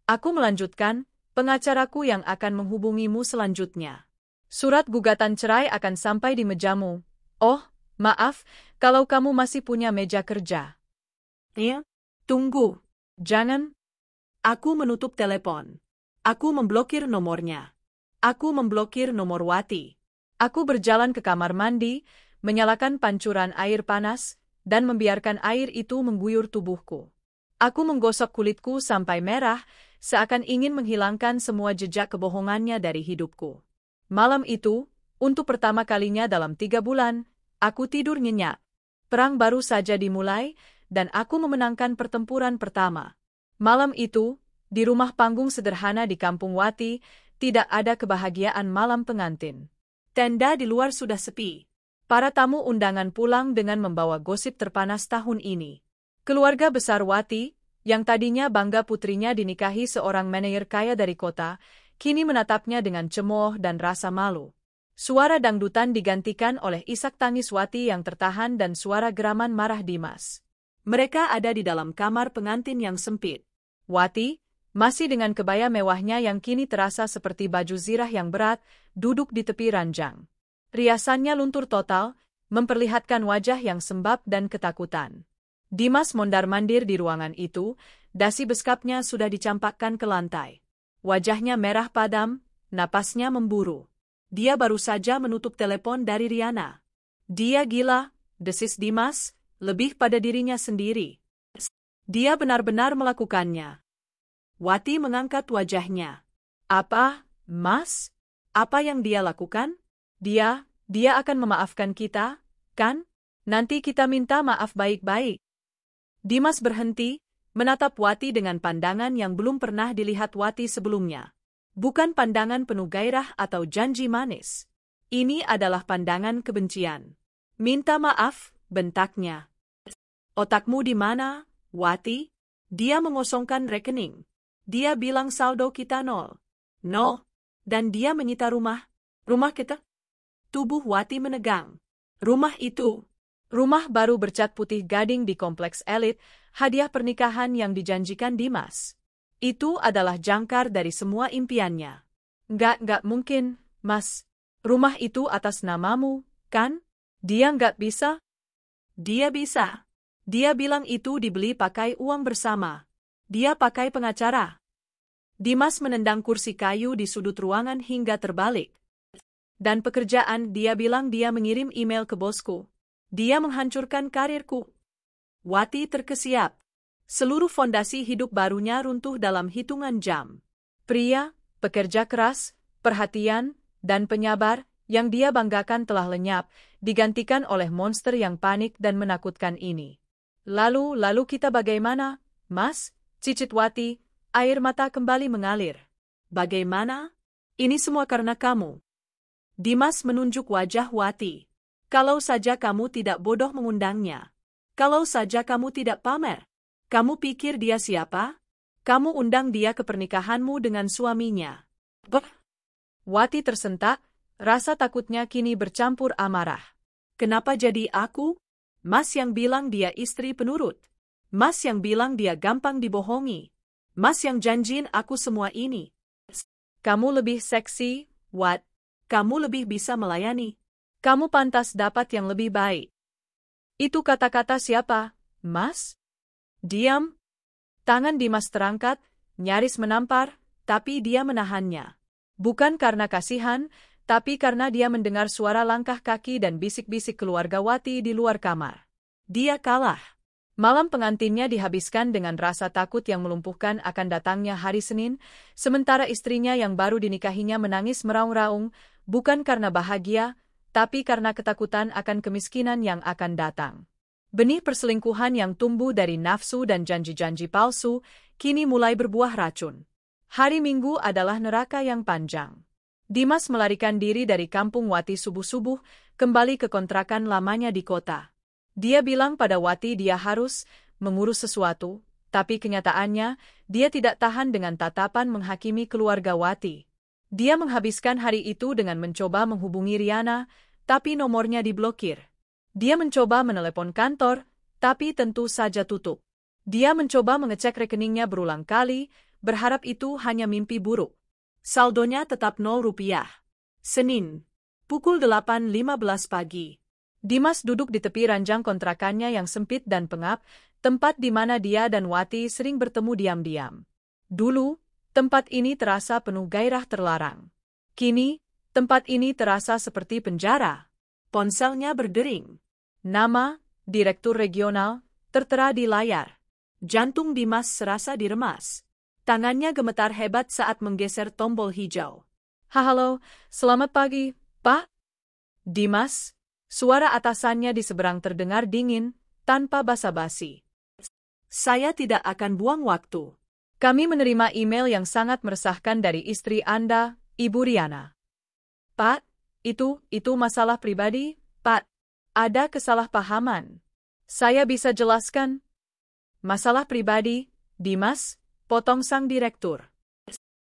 Aku melanjutkan, pengacaraku yang akan menghubungimu selanjutnya. Surat gugatan cerai akan sampai di mejamu. Oh, maaf, kalau kamu masih punya meja kerja. Ya, tunggu. Jangan. Aku menutup telepon. Aku memblokir nomornya. Aku memblokir nomor Wati. Aku berjalan ke kamar mandi, menyalakan pancuran air panas, dan membiarkan air itu mengguyur tubuhku. Aku menggosok kulitku sampai merah, seakan ingin menghilangkan semua jejak kebohongannya dari hidupku. Malam itu, untuk pertama kalinya dalam 3 bulan, aku tidur nyenyak. Perang baru saja dimulai, dan aku memenangkan pertempuran pertama. Malam itu, di rumah panggung sederhana di Kampung Wati, tidak ada kebahagiaan malam pengantin. Tenda di luar sudah sepi. Para tamu undangan pulang dengan membawa gosip terpanas tahun ini. Keluarga besar Wati, yang tadinya bangga putrinya dinikahi seorang manajer kaya dari kota, kini menatapnya dengan cemooh dan rasa malu. Suara dangdutan digantikan oleh isak tangis Wati yang tertahan dan suara geraman marah Dimas. Mereka ada di dalam kamar pengantin yang sempit. Wati, masih dengan kebaya mewahnya yang kini terasa seperti baju zirah yang berat, duduk di tepi ranjang. Riasannya luntur total, memperlihatkan wajah yang sembab dan ketakutan. Dimas mondar-mandir di ruangan itu, Dasi beskapnya sudah dicampakkan ke lantai. Wajahnya merah padam, napasnya memburu. Dia baru saja menutup telepon dari Riana. Dia gila, desis Dimas, lebih pada dirinya sendiri. Dia benar-benar melakukannya. Wati mengangkat wajahnya. Apa, Mas? Apa yang dia lakukan? Dia akan memaafkan kita, kan? Nanti kita minta maaf baik-baik. Dimas berhenti, menatap Wati dengan pandangan yang belum pernah dilihat Wati sebelumnya. Bukan pandangan penuh gairah atau janji manis. Ini adalah pandangan kebencian. Minta maaf, bentaknya. Otakmu di mana, Wati? Dia mengosongkan rekening. Dia bilang saldo kita 0. Dan dia menyita rumah. Rumah kita? Tubuh Wati menegang. Rumah itu. Rumah baru bercat putih gading di kompleks elit, hadiah pernikahan yang dijanjikan Dimas. Itu adalah jangkar dari semua impiannya. Nggak mungkin, Mas. Rumah itu atas namamu, kan? Dia nggak bisa? Dia bisa. Dia bilang itu dibeli pakai uang bersama. Dia pakai pengacara. Dimas menendang kursi kayu di sudut ruangan hingga terbalik. Dan pekerjaan, dia bilang dia mengirim email ke bosku. Dia menghancurkan karirku. Wati terkesiap. Seluruh fondasi hidup barunya runtuh dalam hitungan jam. Pria, pekerja keras, perhatian, dan penyabar yang dia banggakan telah lenyap, digantikan oleh monster yang panik dan menakutkan ini. Lalu kita bagaimana, Mas? Cicit Wati, air mata kembali mengalir. Bagaimana? Ini semua karena kamu. Dimas menunjuk wajah Wati. Kalau saja kamu tidak bodoh mengundangnya. Kalau saja kamu tidak pamer. Kamu pikir dia siapa? Kamu undang dia ke pernikahanmu dengan suaminya. Wati tersentak, rasa takutnya kini bercampur amarah. Kenapa jadi aku? Mas yang bilang dia istri penurut. Mas yang bilang dia gampang dibohongi. Mas yang janjiin aku semua ini. Kamu lebih seksi, Wat. Kamu lebih bisa melayani. Kamu pantas dapat yang lebih baik. Itu kata-kata siapa, Mas? Diam. Tangan Dimas terangkat, nyaris menampar, tapi dia menahannya. Bukan karena kasihan, tapi karena dia mendengar suara langkah kaki dan bisik-bisik keluarga Wati di luar kamar. Dia kalah. Malam pengantinnya dihabiskan dengan rasa takut yang melumpuhkan akan datangnya hari Senin, sementara istrinya yang baru dinikahinya menangis meraung-raung, bukan karena bahagia, tapi karena ketakutan akan kemiskinan yang akan datang. Benih perselingkuhan yang tumbuh dari nafsu dan janji-janji palsu, kini mulai berbuah racun. Hari Minggu adalah neraka yang panjang. Dimas melarikan diri dari kampung Wati subuh-subuh, kembali ke kontrakan lamanya di kota. Dia bilang pada Wati dia harus mengurus sesuatu, tapi kenyataannya, dia tidak tahan dengan tatapan menghakimi keluarga Wati. Dia menghabiskan hari itu dengan mencoba menghubungi Riana, tapi nomornya diblokir. Dia mencoba menelepon kantor, tapi tentu saja tutup. Dia mencoba mengecek rekeningnya berulang kali, berharap itu hanya mimpi buruk. Saldonya tetap 0 rupiah. Senin, pukul 8.15 pagi. Dimas duduk di tepi ranjang kontrakannya yang sempit dan pengap, tempat di mana dia dan Wati sering bertemu diam-diam. Dulu, tempat ini terasa penuh gairah terlarang. Kini, tempat ini terasa seperti penjara. Ponselnya berdering. Nama, Direktur Regional, tertera di layar. Jantung Dimas serasa diremas. Tangannya gemetar hebat saat menggeser tombol hijau. Halo, selamat pagi, Pak. Dimas, suara atasannya di seberang terdengar dingin, tanpa basa-basi. Saya tidak akan buang waktu. Kami menerima email yang sangat meresahkan dari istri Anda, Ibu Riana. Pak, itu masalah pribadi, Pak. Ada kesalahpahaman. Saya bisa jelaskan. Masalah pribadi, Dimas, potong sang direktur.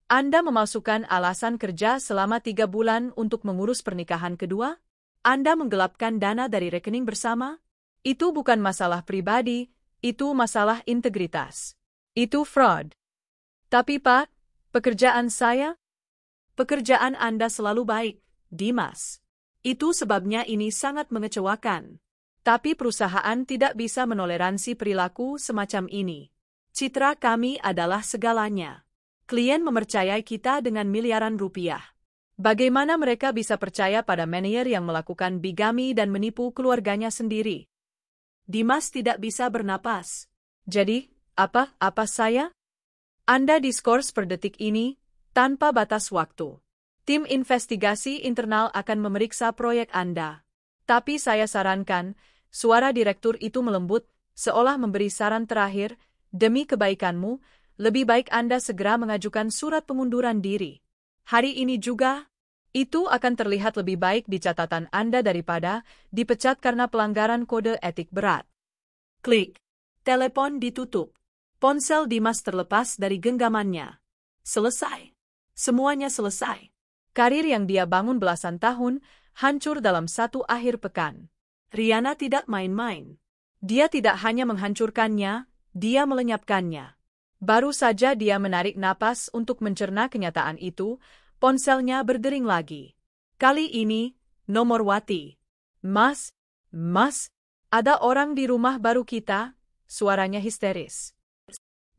Anda memasukkan alasan kerja selama 3 bulan untuk mengurus pernikahan kedua? Anda menggelapkan dana dari rekening bersama? Itu bukan masalah pribadi, itu masalah integritas. Itu fraud. Tapi Pak, pekerjaan saya? Pekerjaan Anda selalu baik, Dimas. Itu sebabnya ini sangat mengecewakan. Tapi perusahaan tidak bisa menoleransi perilaku semacam ini. Citra kami adalah segalanya. Klien mempercayai kita dengan miliaran rupiah. Bagaimana mereka bisa percaya pada manajer yang melakukan bigami dan menipu keluarganya sendiri? Dimas tidak bisa bernapas. Jadi, apa saya? Anda diskors per detik ini, tanpa batas waktu. Tim investigasi internal akan memeriksa proyek Anda. Tapi saya sarankan, suara direktur itu melembut, seolah memberi saran terakhir, demi kebaikanmu, lebih baik Anda segera mengajukan surat pengunduran diri. Hari ini juga, itu akan terlihat lebih baik di catatan Anda daripada dipecat karena pelanggaran kode etik berat. Klik. Telepon ditutup. Ponsel Dimas terlepas dari genggamannya. Selesai. Semuanya selesai. Karir yang dia bangun belasan tahun, hancur dalam satu akhir pekan. Riana tidak main-main. Dia tidak hanya menghancurkannya, dia melenyapkannya. Baru saja dia menarik napas untuk mencerna kenyataan itu, ponselnya berdering lagi. Kali ini, nomor Wati. Mas, ada orang di rumah baru kita, suaranya histeris.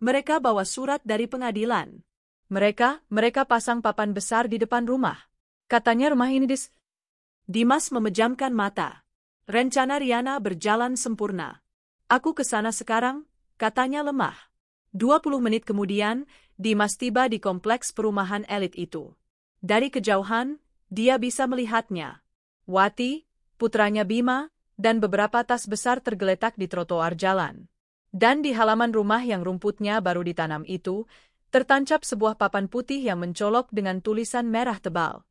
Mereka bawa surat dari pengadilan. Mereka pasang papan besar di depan rumah. Katanya rumah ini Dimas memejamkan mata. Rencana Riana berjalan sempurna. Aku ke sana sekarang, katanya lemah. 20 menit kemudian, Dimas tiba di kompleks perumahan elit itu. Dari kejauhan, dia bisa melihatnya. Wati, putranya Bima, dan beberapa tas besar tergeletak di trotoar jalan. Dan di halaman rumah yang rumputnya baru ditanam itu, tertancap sebuah papan putih yang mencolok dengan tulisan merah tebal.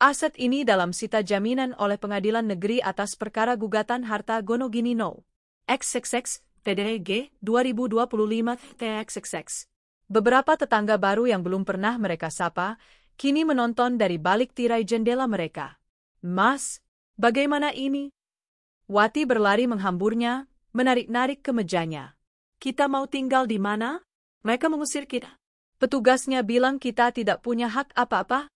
Aset ini dalam sita jaminan oleh Pengadilan Negeri atas perkara gugatan harta Gonogini No. XXX, PDG, 2025, TXXX. Beberapa tetangga baru yang belum pernah mereka sapa, kini menonton dari balik tirai jendela mereka. Mas, bagaimana ini? Wati berlari menghamburnya, menarik-narik ke mejanya. Kita mau tinggal di mana? Mereka mengusir kita. Petugasnya bilang kita tidak punya hak apa-apa.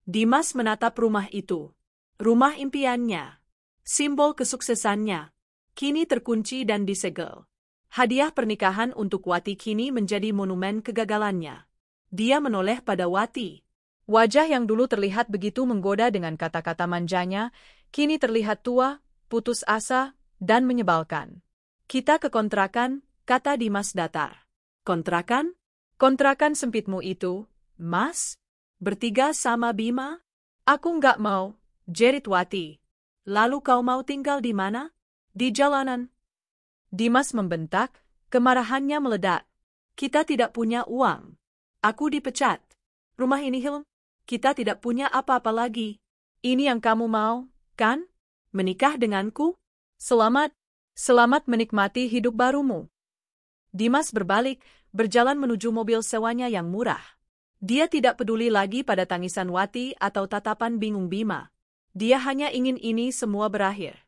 Dimas menatap rumah itu. Rumah impiannya. Simbol kesuksesannya. Kini terkunci dan disegel. Hadiah pernikahan untuk Wati kini menjadi monumen kegagalannya. Dia menoleh pada Wati. Wajah yang dulu terlihat begitu menggoda dengan kata-kata manjanya, kini terlihat tua, putus asa, dan menyebalkan. Kita ke kontrakan, kata Dimas datar. Kontrakan? Kontrakan sempitmu itu, Mas? Bertiga sama Bima? Aku nggak mau, jerit Wati. Lalu kau mau tinggal di mana? Di jalanan. Dimas membentak, kemarahannya meledak. Kita tidak punya uang. Aku dipecat. Rumah ini hilang. Kita tidak punya apa-apa lagi. Ini yang kamu mau, kan? Menikah denganku? Selamat menikmati hidup barumu. Dimas berbalik, berjalan menuju mobil sewanya yang murah. Dia tidak peduli lagi pada tangisan Wati atau tatapan bingung Bima. Dia hanya ingin ini semua berakhir.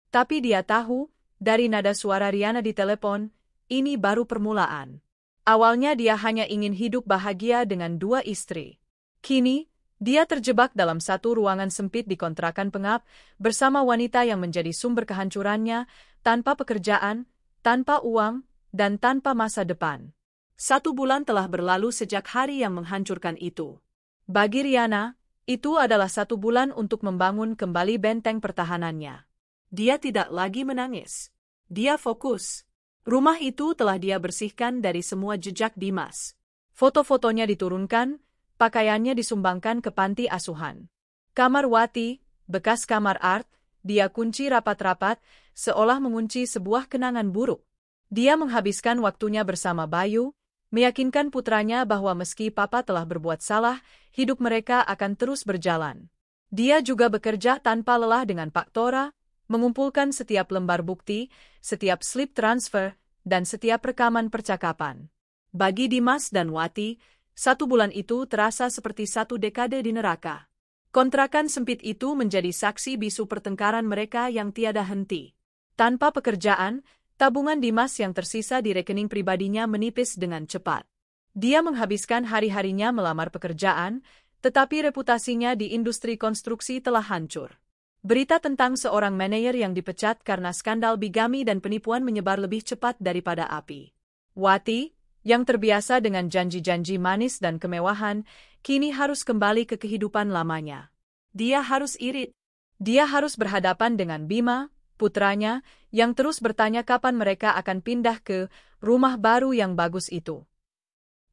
Tapi dia tahu, dari nada suara Riana di telepon, ini baru permulaan. Awalnya dia hanya ingin hidup bahagia dengan 2 istri. Kini, dia terjebak dalam satu ruangan sempit di kontrakan pengap, bersama wanita yang menjadi sumber kehancurannya, tanpa pekerjaan, tanpa uang, dan tanpa masa depan. 1 bulan telah berlalu sejak hari yang menghancurkan itu. Bagi Riana, itu adalah 1 bulan untuk membangun kembali benteng pertahanannya. Dia tidak lagi menangis. Dia fokus. Rumah itu telah dia bersihkan dari semua jejak Dimas. Foto-fotonya diturunkan, pakaiannya disumbangkan ke panti asuhan. Kamar Wati, bekas kamar art, dia kunci rapat-rapat, seolah mengunci sebuah kenangan buruk. Dia menghabiskan waktunya bersama Bayu, meyakinkan putranya bahwa meski papa telah berbuat salah, hidup mereka akan terus berjalan. Dia juga bekerja tanpa lelah dengan Pak Tora, mengumpulkan setiap lembar bukti, setiap slip transfer, dan setiap rekaman percakapan. Bagi Dimas dan Wati, 1 bulan itu terasa seperti 1 dekade di neraka. Kontrakan sempit itu menjadi saksi bisu pertengkaran mereka yang tiada henti. Tanpa pekerjaan, tabungan Dimas yang tersisa di rekening pribadinya menipis dengan cepat. Dia menghabiskan hari-harinya melamar pekerjaan, tetapi reputasinya di industri konstruksi telah hancur. Berita tentang seorang manajer yang dipecat karena skandal bigami dan penipuan menyebar lebih cepat daripada api. Wati, yang terbiasa dengan janji-janji manis dan kemewahan, kini harus kembali ke kehidupan lamanya. Dia harus irit. Dia harus berhadapan dengan Bima, putranya, yang terus bertanya kapan mereka akan pindah ke rumah baru yang bagus itu.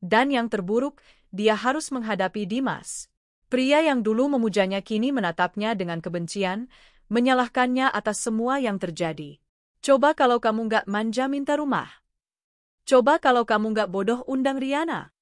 Dan yang terburuk, dia harus menghadapi Dimas. Pria yang dulu memujanya kini menatapnya dengan kebencian, menyalahkannya atas semua yang terjadi. Coba kalau kamu nggak manja minta rumah. Coba kalau kamu nggak bodoh undang Riana.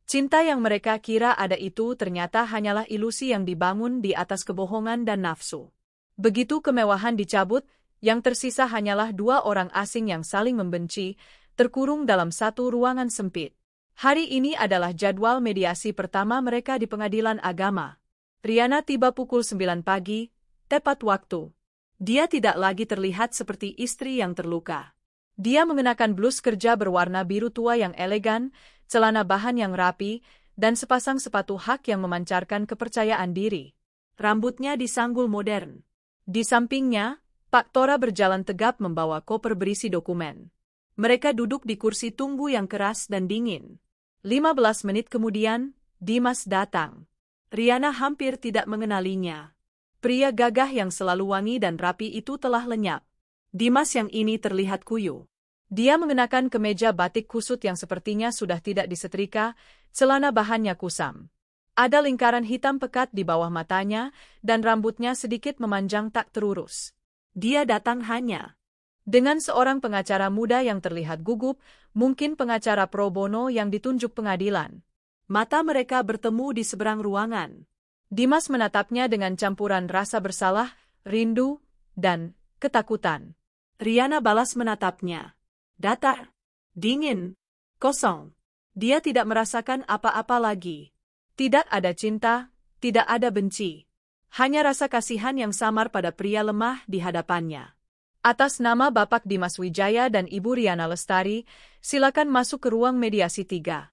Cinta yang mereka kira ada itu ternyata hanyalah ilusi yang dibangun di atas kebohongan dan nafsu. Begitu kemewahan dicabut, yang tersisa hanyalah dua orang asing yang saling membenci, terkurung dalam satu ruangan sempit. Hari ini adalah jadwal mediasi pertama mereka di pengadilan agama. Riana tiba pukul 9 pagi, tepat waktu. Dia tidak lagi terlihat seperti istri yang terluka. Dia mengenakan blus kerja berwarna biru tua yang elegan, celana bahan yang rapi, dan sepasang sepatu hak yang memancarkan kepercayaan diri. Rambutnya disanggul modern. Di sampingnya, Pak Tora berjalan tegap membawa koper berisi dokumen. Mereka duduk di kursi tunggu yang keras dan dingin. 15 menit kemudian, Dimas datang. Riana hampir tidak mengenalinya. Pria gagah yang selalu wangi dan rapi itu telah lenyap. Dimas yang ini terlihat kuyuh. Dia mengenakan kemeja batik kusut yang sepertinya sudah tidak disetrika, celana bahannya kusam. Ada lingkaran hitam pekat di bawah matanya, dan rambutnya sedikit memanjang tak terurus. Dia datang hanya dengan seorang pengacara muda yang terlihat gugup, mungkin pengacara pro bono yang ditunjuk pengadilan. Mata mereka bertemu di seberang ruangan. Dimas menatapnya dengan campuran rasa bersalah, rindu, dan ketakutan. Riana balas menatapnya. Datar, dingin, kosong. Dia tidak merasakan apa-apa lagi. Tidak ada cinta, tidak ada benci. Hanya rasa kasihan yang samar pada pria lemah di hadapannya. Atas nama Bapak Dimas Wijaya dan Ibu Riana Lestari, silakan masuk ke ruang mediasi 3.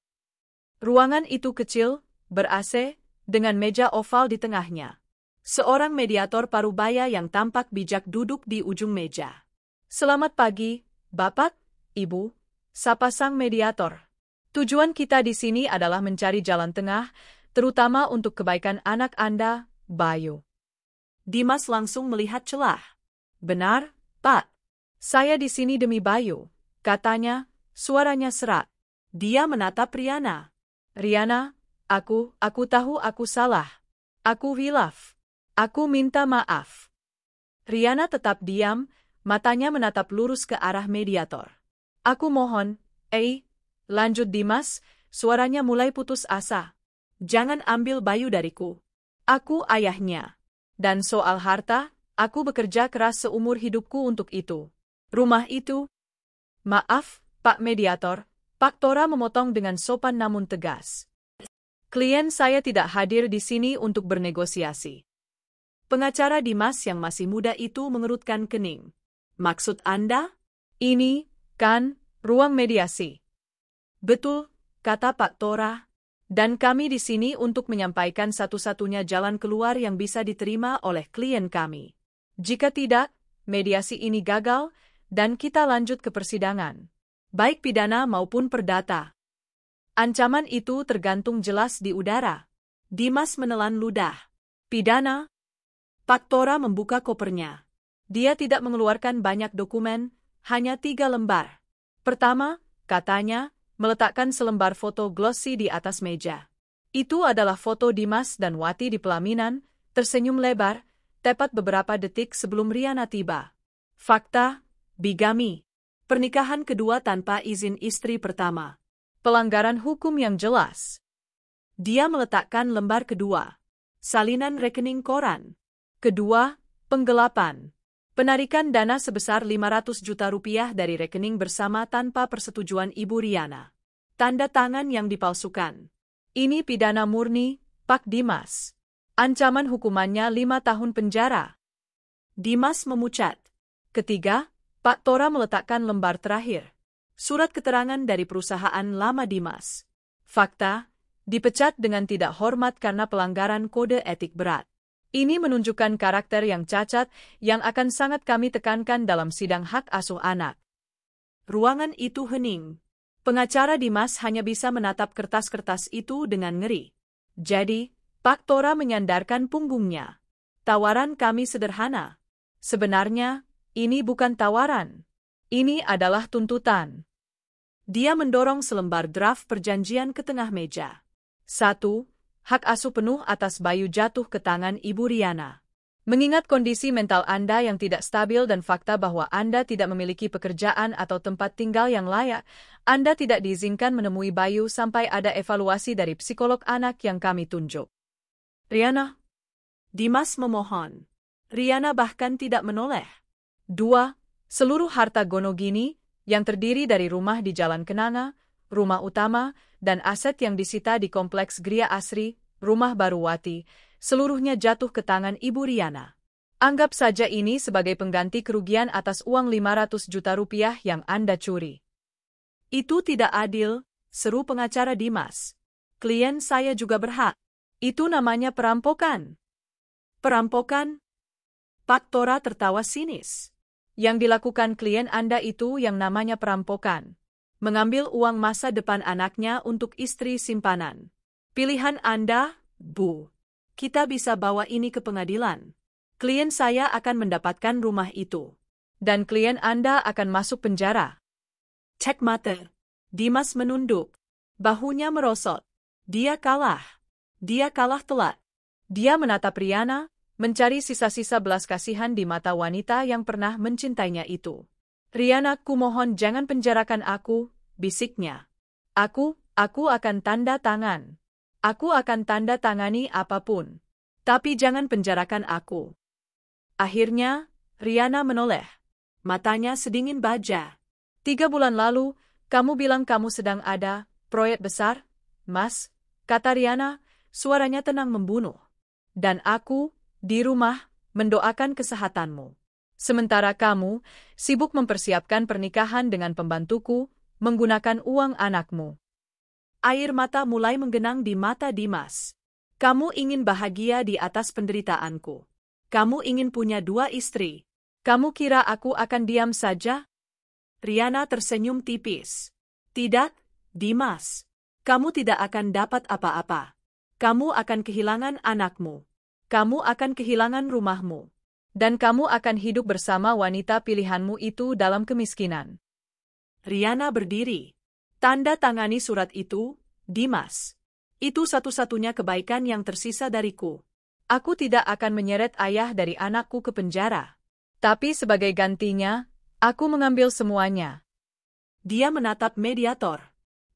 Ruangan itu kecil, ber-AC, dengan meja oval di tengahnya. Seorang mediator parubaya yang tampak bijak duduk di ujung meja. Selamat pagi, Bapak, Ibu, sapa sang mediator. Tujuan kita di sini adalah mencari jalan tengah, terutama untuk kebaikan anak Anda, Bayu. Dimas langsung melihat celah. Benar, Pak. Saya di sini demi Bayu, katanya, suaranya serak. Dia menatap Riana. Riana, aku tahu aku salah. Aku hilaf. Aku minta maaf. Riana tetap diam, matanya menatap lurus ke arah mediator. Aku mohon, lanjut Dimas, suaranya mulai putus asa. Jangan ambil Bayu dariku. Aku ayahnya. Dan soal harta, aku bekerja keras seumur hidupku untuk itu. Rumah itu... Maaf, Pak Mediator, Pak Tora memotong dengan sopan namun tegas. Klien saya tidak hadir di sini untuk bernegosiasi. Pengacara Dimas yang masih muda itu mengerutkan kening. Maksud Anda? Ini, kan, ruang mediasi. Betul, kata Pak Tora. Dan kami di sini untuk menyampaikan satu-satunya jalan keluar yang bisa diterima oleh klien kami. Jika tidak, mediasi ini gagal, dan kita lanjut ke persidangan. Baik pidana maupun perdata. Ancaman itu tergantung jelas di udara. Dimas menelan ludah. Pidana? Pak Tora membuka kopernya. Dia tidak mengeluarkan banyak dokumen, hanya 3 lembar. Pertama, katanya, meletakkan selembar foto glossy di atas meja. Itu adalah foto Dimas dan Wati di pelaminan, tersenyum lebar, tepat beberapa detik sebelum Riana tiba. Fakta, bigami. Pernikahan kedua tanpa izin istri pertama. Pelanggaran hukum yang jelas. Dia meletakkan lembar kedua. Salinan rekening koran. Kedua, penggelapan. Penarikan dana sebesar 500 juta rupiah dari rekening bersama tanpa persetujuan Ibu Riana. Tanda tangan yang dipalsukan. Ini pidana murni, Pak Dimas. Ancaman hukumannya 5 tahun penjara. Dimas memucat. Ketiga, Pak Tora meletakkan lembar terakhir. Surat keterangan dari perusahaan lama Dimas. Fakta, dipecat dengan tidak hormat karena pelanggaran kode etik berat. Ini menunjukkan karakter yang cacat yang akan sangat kami tekankan dalam sidang hak asuh anak. Ruangan itu hening. Pengacara Dimas hanya bisa menatap kertas-kertas itu dengan ngeri. Jadi, Pak Tora menyandarkan punggungnya. Tawaran kami sederhana. Sebenarnya, ini bukan tawaran. Ini adalah tuntutan. Dia mendorong selembar draft perjanjian ke tengah meja. 1. Hak asuh penuh atas Bayu jatuh ke tangan Ibu Riana. Mengingat kondisi mental Anda yang tidak stabil dan fakta bahwa Anda tidak memiliki pekerjaan atau tempat tinggal yang layak, Anda tidak diizinkan menemui Bayu sampai ada evaluasi dari psikolog anak yang kami tunjuk. Riana. Dimas memohon. Riana bahkan tidak menoleh. 2. Seluruh harta Gonogini, yang terdiri dari rumah di Jalan Kenanga, rumah utama, dan aset yang disita di Kompleks Gria Asri, rumah Baruwati, seluruhnya jatuh ke tangan Ibu Riana. Anggap saja ini sebagai pengganti kerugian atas uang 500 juta rupiah yang Anda curi. Itu tidak adil, seru pengacara Dimas. Klien saya juga berhak. Itu namanya perampokan. Perampokan? Pak Tora tertawa sinis. Yang dilakukan klien Anda itu yang namanya perampokan. Mengambil uang masa depan anaknya untuk istri simpanan. Pilihan Anda, Bu. Kita bisa bawa ini ke pengadilan. Klien saya akan mendapatkan rumah itu. Dan klien Anda akan masuk penjara. Cek mata. Dimas menunduk. Bahunya merosot. Dia kalah. Dia kalah telak. Dia menatap Riana, mencari sisa-sisa belas kasihan di mata wanita yang pernah mencintainya itu. Riana, kumohon jangan penjarakan aku, bisiknya. Aku akan tanda tangan. Aku akan tanda tangani apapun. Tapi jangan penjarakan aku. Akhirnya, Riana menoleh. Matanya sedingin baja. 3 bulan lalu, kamu bilang kamu sedang ada proyek besar, Mas, kata Riana, suaranya tenang membunuh. Dan aku, di rumah, mendoakan kesehatanmu. Sementara kamu, sibuk mempersiapkan pernikahan dengan pembantuku, menggunakan uang anakmu. Air mata mulai menggenang di mata Dimas. Kamu ingin bahagia di atas penderitaanku. Kamu ingin punya 2 istri. Kamu kira aku akan diam saja? Riana tersenyum tipis. Tidak, Dimas. Kamu tidak akan dapat apa-apa. Kamu akan kehilangan anakmu. Kamu akan kehilangan rumahmu. Dan kamu akan hidup bersama wanita pilihanmu itu dalam kemiskinan. Riana berdiri. Tanda tangani surat itu, Dimas. Itu satu-satunya kebaikan yang tersisa dariku. Aku tidak akan menyeret ayah dari anakku ke penjara. Tapi sebagai gantinya, aku mengambil semuanya. Dia menatap mediator.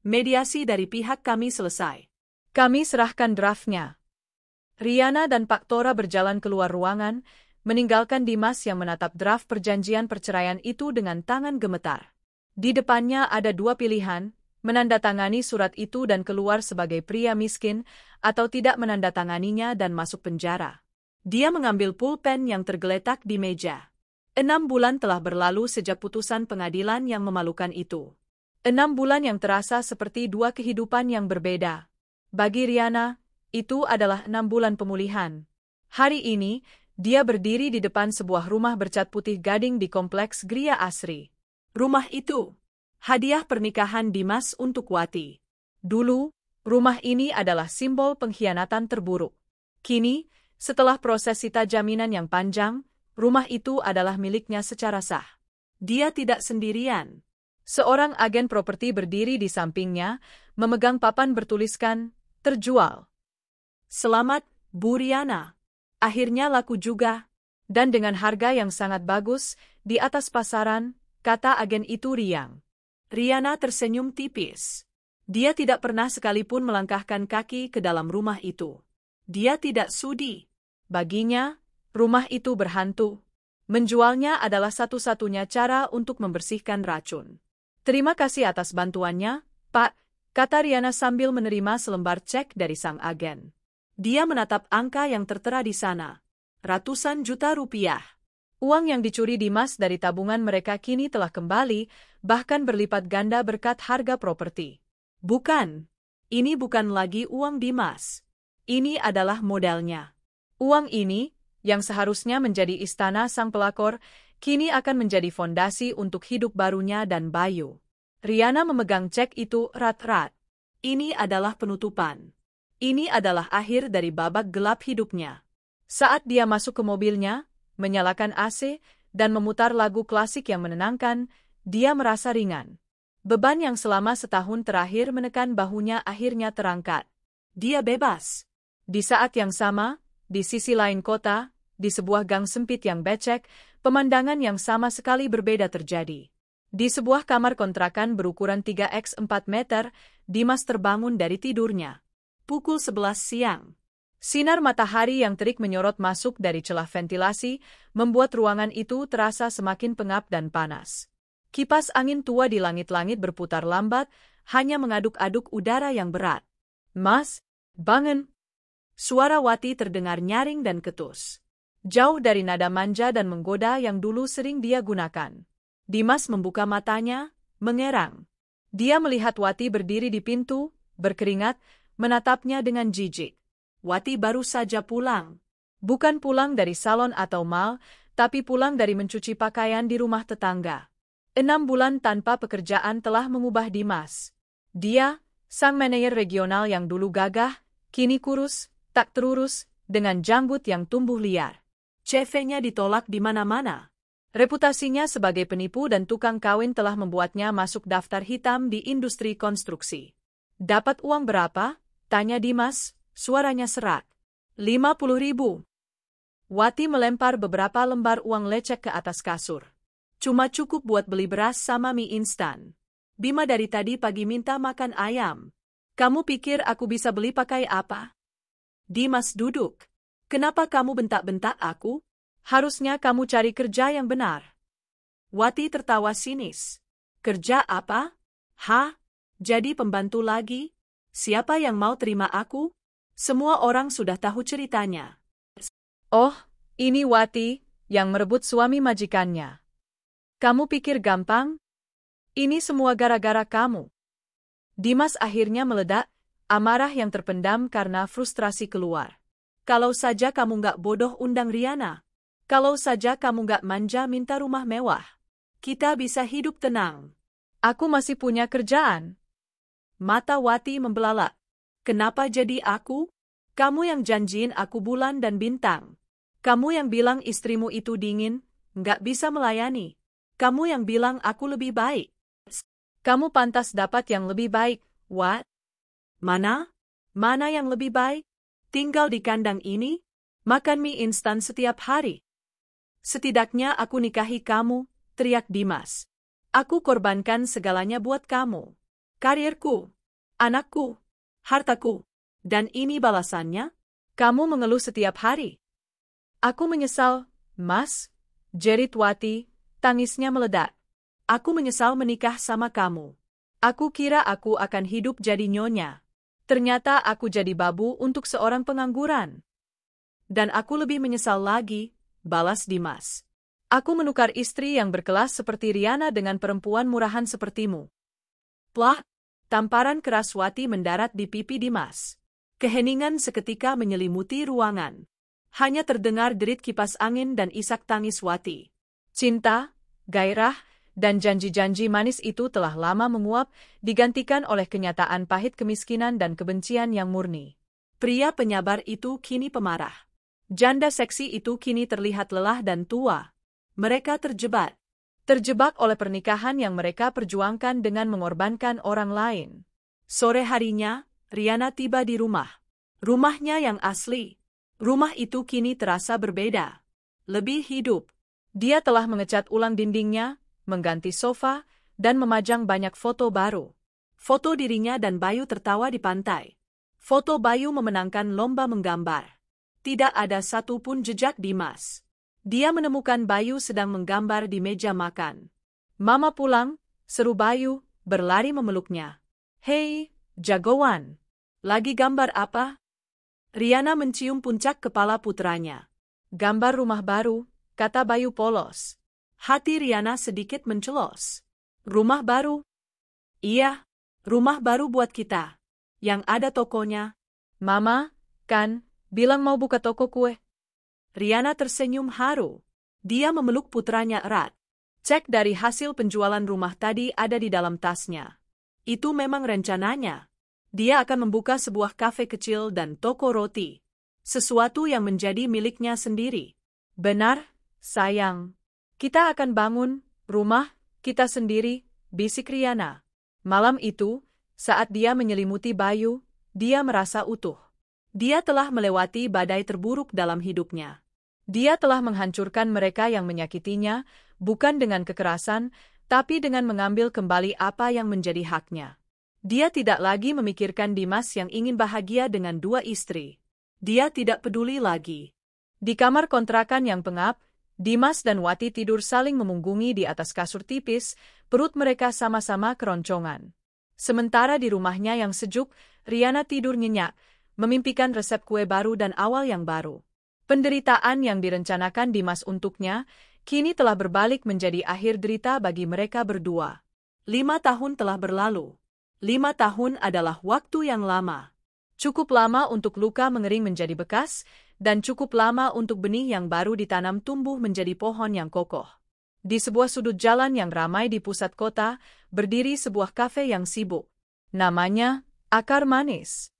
Mediasi dari pihak kami selesai. Kami serahkan draftnya. Riana dan Pak Tora berjalan keluar ruangan, meninggalkan Dimas yang menatap draft perjanjian perceraian itu dengan tangan gemetar. Di depannya ada 2 pilihan, menandatangani surat itu dan keluar sebagai pria miskin, atau tidak menandatanganinya dan masuk penjara. Dia mengambil pulpen yang tergeletak di meja. 6 bulan telah berlalu sejak putusan pengadilan yang memalukan itu. 6 bulan yang terasa seperti 2 kehidupan yang berbeda. Bagi Riana, itu adalah 6 bulan pemulihan. Hari ini, dia berdiri di depan sebuah rumah bercat putih gading di Kompleks Gria Asri. Rumah itu, hadiah pernikahan Dimas untuk Wati. Dulu, rumah ini adalah simbol pengkhianatan terburuk. Kini, setelah proses sita jaminan yang panjang, rumah itu adalah miliknya secara sah. Dia tidak sendirian. Seorang agen properti berdiri di sampingnya, memegang papan bertuliskan, terjual. Selamat, Bu Riana. Akhirnya laku juga. Dan dengan harga yang sangat bagus, di atas pasaran, kata agen itu riang. Riana tersenyum tipis. Dia tidak pernah sekalipun melangkahkan kaki ke dalam rumah itu. Dia tidak sudi. Baginya, rumah itu berhantu. Menjualnya adalah satu-satunya cara untuk membersihkan racun. Terima kasih atas bantuannya, Pak, kata Riana sambil menerima selembar cek dari sang agen. Dia menatap angka yang tertera di sana. Ratusan juta rupiah. Uang yang dicuri Dimas dari tabungan mereka kini telah kembali, bahkan berlipat ganda berkat harga properti. Bukan. Ini bukan lagi uang Dimas. Ini adalah modalnya. Uang ini, yang seharusnya menjadi istana sang pelakor, kini akan menjadi fondasi untuk hidup barunya dan Bayu. Riana memegang cek itu erat-erat. Ini adalah penutupan. Ini adalah akhir dari babak gelap hidupnya. Saat dia masuk ke mobilnya, menyalakan AC, dan memutar lagu klasik yang menenangkan, dia merasa ringan. Beban yang selama setahun terakhir menekan bahunya akhirnya terangkat. Dia bebas. Di saat yang sama, di sisi lain kota, di sebuah gang sempit yang becek, pemandangan yang sama sekali berbeda terjadi. Di sebuah kamar kontrakan berukuran 3x4 meter, Dimas terbangun dari tidurnya. Pukul 11 siang. Sinar matahari yang terik menyorot masuk dari celah ventilasi, membuat ruangan itu terasa semakin pengap dan panas. Kipas angin tua di langit-langit berputar lambat, hanya mengaduk-aduk udara yang berat. "Mas, bangun!" Suara Wati terdengar nyaring dan ketus. Jauh dari nada manja dan menggoda yang dulu sering dia gunakan. Dimas membuka matanya, mengerang. Dia melihat Wati berdiri di pintu, berkeringat, menatapnya dengan jijik. Wati baru saja pulang. Bukan pulang dari salon atau mal, tapi pulang dari mencuci pakaian di rumah tetangga. 6 bulan tanpa pekerjaan telah mengubah Dimas. Dia, sang manajer regional yang dulu gagah, kini kurus, tak terurus, dengan janggut yang tumbuh liar. CV-nya ditolak di mana-mana. Reputasinya sebagai penipu dan tukang kawin telah membuatnya masuk daftar hitam di industri konstruksi. "Dapat uang berapa?" tanya Dimas, suaranya serak. 50.000. Wati melempar beberapa lembar uang lecek ke atas kasur. "Cuma cukup buat beli beras sama mie instan. Bima dari tadi pagi minta makan ayam. Kamu pikir aku bisa beli pakai apa?" Dimas duduk. "Kenapa kamu bentak-bentak aku? Harusnya kamu cari kerja yang benar." Wati tertawa sinis. "Kerja apa? Hah? Jadi pembantu lagi? Siapa yang mau terima aku? Semua orang sudah tahu ceritanya." "Oh, ini Wati, yang merebut suami majikannya. Kamu pikir gampang? Ini semua gara-gara kamu." Dimas akhirnya meledak, amarah yang terpendam karena frustrasi keluar. "Kalau saja kamu nggak bodoh undang Riana. Kalau saja kamu nggak manja minta rumah mewah. Kita bisa hidup tenang. Aku masih punya kerjaan." Mata Wati membelalak. "Kenapa jadi aku? Kamu yang janjiin aku bulan dan bintang. Kamu yang bilang istrimu itu dingin, nggak bisa melayani. Kamu yang bilang aku lebih baik. Kamu pantas dapat yang lebih baik, Wat." "Mana? Mana yang lebih baik? Tinggal di kandang ini? Makan mie instan setiap hari? Setidaknya aku nikahi kamu," teriak Dimas. "Aku korbankan segalanya buat kamu. Karirku, anakku, hartaku. Dan ini balasannya? Kamu mengeluh setiap hari." "Aku menyesal, Mas," jerit Wati, tangisnya meledak. "Aku menyesal menikah sama kamu. Aku kira aku akan hidup jadi nyonya. Ternyata aku jadi babu untuk seorang pengangguran. Dan aku lebih menyesal lagi," balas Dimas. "Aku menukar istri yang berkelas seperti Riana dengan perempuan murahan sepertimu." Plak! Tamparan keras Wati mendarat di pipi Dimas. Keheningan seketika menyelimuti ruangan. Hanya terdengar derit kipas angin dan isak tangis Wati. Cinta, gairah, dan janji-janji manis itu telah lama menguap, digantikan oleh kenyataan pahit kemiskinan dan kebencian yang murni. Pria penyabar itu kini pemarah. Janda seksi itu kini terlihat lelah dan tua. Mereka terjebak. Terjebak oleh pernikahan yang mereka perjuangkan dengan mengorbankan orang lain. Sore harinya, Riana tiba di rumah. Rumahnya yang asli. Rumah itu kini terasa berbeda. Lebih hidup. Dia telah mengecat ulang dindingnya, mengganti sofa, dan memajang banyak foto baru. Foto dirinya dan Bayu tertawa di pantai. Foto Bayu memenangkan lomba menggambar. Tidak ada satupun jejak Dimas. Dia menemukan Bayu sedang menggambar di meja makan. "Mama pulang," seru Bayu, berlari memeluknya. "Hei, jagoan. Lagi gambar apa?" Riana mencium puncak kepala putranya. "Gambar rumah baru," kata Bayu polos. Hati Riana sedikit mencelos. "Rumah baru?" "Iya, rumah baru buat kita. Yang ada tokonya." "Mama, kan bilang mau buka toko kue." Riana tersenyum haru. Dia memeluk putranya erat. Cek dari hasil penjualan rumah tadi ada di dalam tasnya. Itu memang rencananya. Dia akan membuka sebuah kafe kecil dan toko roti. Sesuatu yang menjadi miliknya sendiri. Benar, sayang. Kita akan bangun rumah kita sendiri, bisik Riana. Malam itu, saat dia menyelimuti Bayu, dia merasa utuh. Dia telah melewati badai terburuk dalam hidupnya. Dia telah menghancurkan mereka yang menyakitinya, bukan dengan kekerasan, tapi dengan mengambil kembali apa yang menjadi haknya. Dia tidak lagi memikirkan Dimas yang ingin bahagia dengan 2 istri. Dia tidak peduli lagi. Di kamar kontrakan yang pengap, Dimas dan Wati tidur saling memunggungi di atas kasur tipis, perut mereka sama-sama keroncongan. Sementara di rumahnya yang sejuk, Riana tidur nyenyak, memimpikan resep kue baru dan awal yang baru. Penderitaan yang direncanakan Dimas untuknya, kini telah berbalik menjadi akhir derita bagi mereka berdua. 5 tahun telah berlalu. 5 tahun adalah waktu yang lama. Cukup lama untuk luka mengering menjadi bekas, dan cukup lama untuk benih yang baru ditanam tumbuh menjadi pohon yang kokoh. Di sebuah sudut jalan yang ramai di pusat kota, berdiri sebuah kafe yang sibuk. Namanya Akar Manis.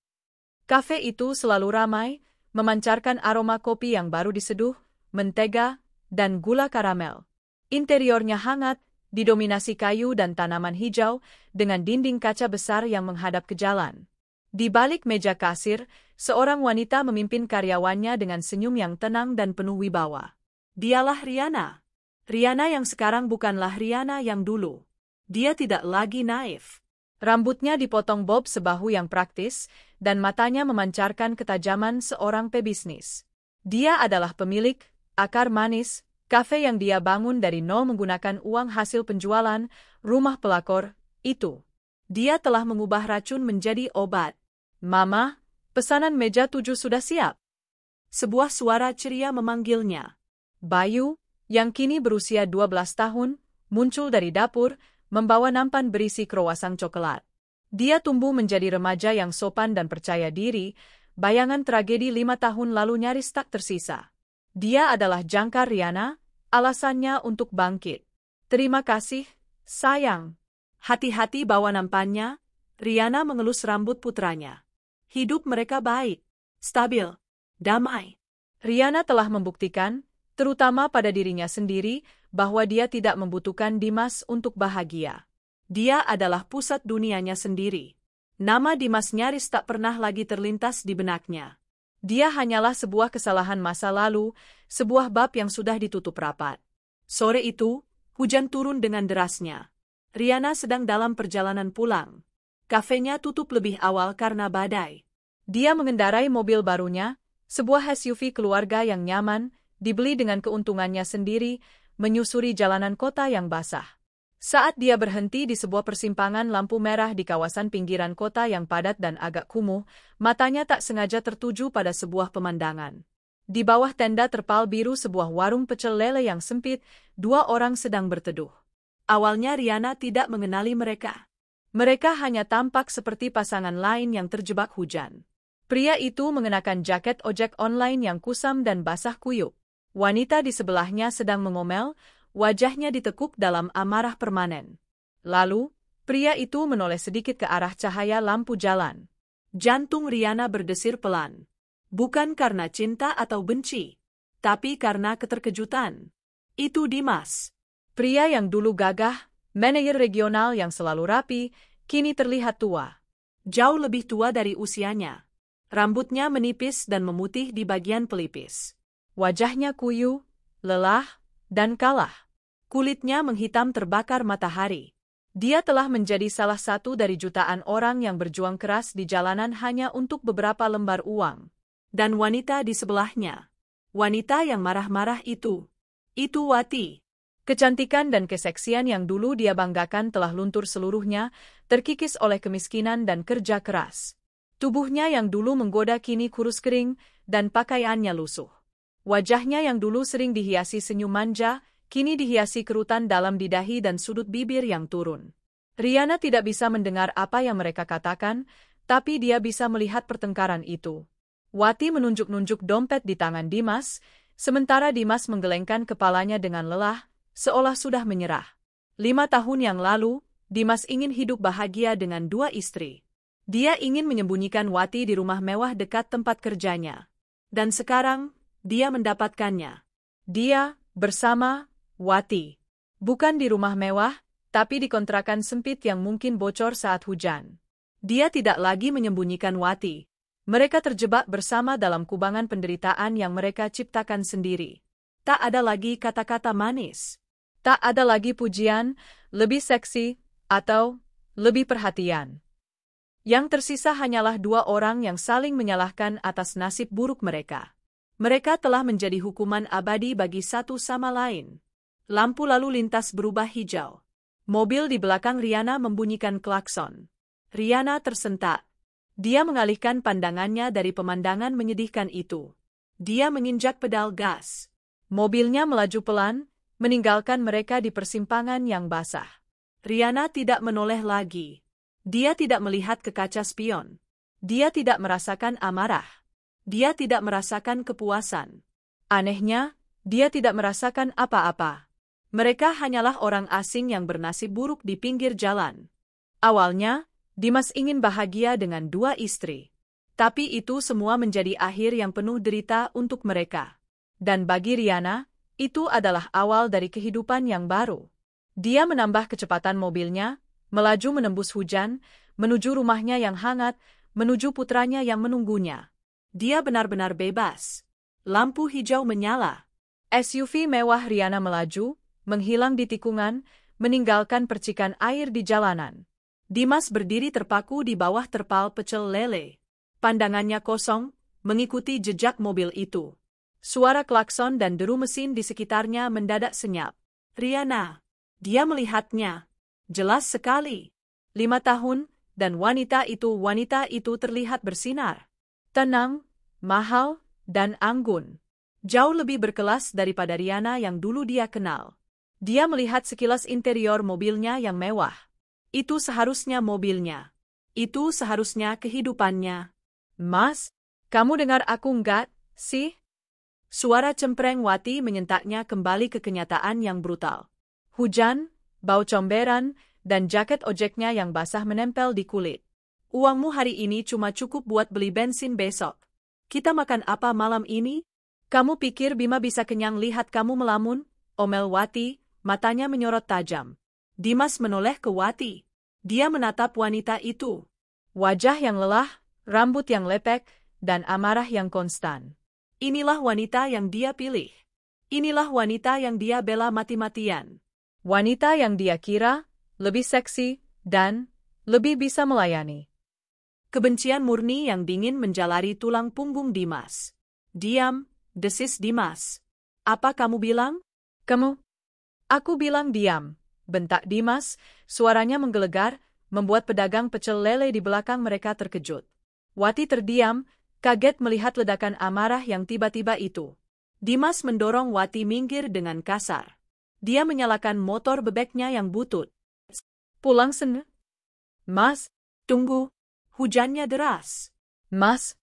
Kafe itu selalu ramai, memancarkan aroma kopi yang baru diseduh, mentega, dan gula karamel. Interiornya hangat, didominasi kayu dan tanaman hijau, dengan dinding kaca besar yang menghadap ke jalan. Di balik meja kasir, seorang wanita memimpin karyawannya dengan senyum yang tenang dan penuh wibawa. Dialah Riana. Riana yang sekarang bukanlah Riana yang dulu. Dia tidak lagi naif. Rambutnya dipotong bob sebahu yang praktis, dan matanya memancarkan ketajaman seorang pebisnis. Dia adalah pemilik Akar Manis, kafe yang dia bangun dari nol menggunakan uang hasil penjualan rumah pelakor itu. Dia telah mengubah racun menjadi obat. Mama, pesanan meja 7 sudah siap. Sebuah suara ceria memanggilnya. Bayu, yang kini berusia 12 tahun, muncul dari dapur, membawa nampan berisi kroasang coklat. Dia tumbuh menjadi remaja yang sopan dan percaya diri, bayangan tragedi 5 tahun lalu nyaris tak tersisa. Dia adalah jangkar Riana, alasannya untuk bangkit. Terima kasih, sayang. Hati-hati bawa nampannya, Riana mengelus rambut putranya. Hidup mereka baik, stabil, damai. Riana telah membuktikan, terutama pada dirinya sendiri, bahwa dia tidak membutuhkan Dimas untuk bahagia. Dia adalah pusat dunianya sendiri. Nama Dimas nyaris tak pernah lagi terlintas di benaknya. Dia hanyalah sebuah kesalahan masa lalu, sebuah bab yang sudah ditutup rapat. Sore itu, hujan turun dengan derasnya. Riana sedang dalam perjalanan pulang. Kafenya tutup lebih awal karena badai. Dia mengendarai mobil barunya, sebuah SUV keluarga yang nyaman, dibeli dengan keuntungannya sendiri, menyusuri jalanan kota yang basah. Saat dia berhenti di sebuah persimpangan lampu merah di kawasan pinggiran kota yang padat dan agak kumuh, matanya tak sengaja tertuju pada sebuah pemandangan. Di bawah tenda terpal biru sebuah warung pecel lele yang sempit, 2 orang sedang berteduh. Awalnya Riana tidak mengenali mereka. Mereka hanya tampak seperti pasangan lain yang terjebak hujan. Pria itu mengenakan jaket ojek online yang kusam dan basah kuyup. Wanita di sebelahnya sedang mengomel, wajahnya ditekuk dalam amarah permanen. Lalu, pria itu menoleh sedikit ke arah cahaya lampu jalan. Jantung Riana berdesir pelan. Bukan karena cinta atau benci, tapi karena keterkejutan. Itu Dimas. Pria yang dulu gagah, manajer regional yang selalu rapi, kini terlihat tua. Jauh lebih tua dari usianya. Rambutnya menipis dan memutih di bagian pelipis. Wajahnya kuyu, lelah, dan kalah. Kulitnya menghitam terbakar matahari. Dia telah menjadi salah satu dari jutaan orang yang berjuang keras di jalanan hanya untuk beberapa lembar uang. Dan wanita di sebelahnya. Wanita yang marah-marah itu Wati. Kecantikan dan keseksian yang dulu dia banggakan telah luntur seluruhnya, terkikis oleh kemiskinan dan kerja keras. Tubuhnya yang dulu menggoda kini kurus kering, dan pakaiannya lusuh. Wajahnya yang dulu sering dihiasi senyum manja, kini dihiasi kerutan dalam di dahi dan sudut bibir yang turun. Riana tidak bisa mendengar apa yang mereka katakan, tapi dia bisa melihat pertengkaran itu. Wati menunjuk-nunjuk dompet di tangan Dimas, sementara Dimas menggelengkan kepalanya dengan lelah, seolah sudah menyerah. 5 tahun yang lalu, Dimas ingin hidup bahagia dengan 2 istri. Dia ingin menyembunyikan Wati di rumah mewah dekat tempat kerjanya. Dan sekarang, dia mendapatkannya. Dia bersama Wati. Bukan di rumah mewah, tapi di kontrakan sempit yang mungkin bocor saat hujan. Dia tidak lagi menyembunyikan Wati. Mereka terjebak bersama dalam kubangan penderitaan yang mereka ciptakan sendiri. Tak ada lagi kata-kata manis. Tak ada lagi pujian, lebih seksi, atau lebih perhatian. Yang tersisa hanyalah 2 orang yang saling menyalahkan atas nasib buruk mereka. Mereka telah menjadi hukuman abadi bagi satu sama lain. Lampu lalu lintas berubah hijau. Mobil di belakang Riana membunyikan klakson. Riana tersentak. Dia mengalihkan pandangannya dari pemandangan menyedihkan itu. Dia menginjak pedal gas. Mobilnya melaju pelan, meninggalkan mereka di persimpangan yang basah. Riana tidak menoleh lagi. Dia tidak melihat ke kaca spion. Dia tidak merasakan amarah. Dia tidak merasakan kepuasan. Anehnya, dia tidak merasakan apa-apa. Mereka hanyalah orang asing yang bernasib buruk di pinggir jalan. Awalnya, Dimas ingin bahagia dengan 2 istri. Tapi itu semua menjadi akhir yang penuh derita untuk mereka. Dan bagi Riana, itu adalah awal dari kehidupan yang baru. Dia menambah kecepatan mobilnya, melaju menembus hujan, menuju rumahnya yang hangat, menuju putranya yang menunggunya. Dia benar-benar bebas. Lampu hijau menyala. SUV mewah Riana melaju, menghilang di tikungan, meninggalkan percikan air di jalanan. Dimas berdiri terpaku di bawah terpal pecel lele. Pandangannya kosong, mengikuti jejak mobil itu. Suara klakson dan deru mesin di sekitarnya mendadak senyap. Riana. Dia melihatnya. Jelas sekali. 5 tahun, dan wanita itu terlihat bersinar. Tenang, mahal, dan anggun. Jauh lebih berkelas daripada Riana yang dulu dia kenal. Dia melihat sekilas interior mobilnya yang mewah. Itu seharusnya mobilnya. Itu seharusnya kehidupannya. Mas, kamu dengar aku enggak, sih? Suara cempreng Wati menyentaknya kembali ke kenyataan yang brutal. Hujan, bau comberan, dan jaket ojeknya yang basah menempel di kulit. Uangmu hari ini cuma cukup buat beli bensin besok. Kita makan apa malam ini? Kamu pikir Bima bisa kenyang lihat kamu melamun? Omel Wati, matanya menyorot tajam. Dimas menoleh ke Wati. Dia menatap wanita itu. Wajah yang lelah, rambut yang lepek, dan amarah yang konstan. Inilah wanita yang dia pilih. Inilah wanita yang dia bela mati-matian. Wanita yang dia kira lebih seksi dan lebih bisa melayani. Kebencian murni yang dingin menjalari tulang punggung Dimas. Diam, desis Dimas. Apa kamu bilang? Kamu? Aku bilang diam, bentak Dimas, suaranya menggelegar, membuat pedagang pecel lele di belakang mereka terkejut. Wati terdiam, kaget melihat ledakan amarah yang tiba-tiba itu. Dimas mendorong Wati minggir dengan kasar. Dia menyalakan motor bebeknya yang butut. Pulang sen. Mas, tunggu. Hujannya deras. Mas.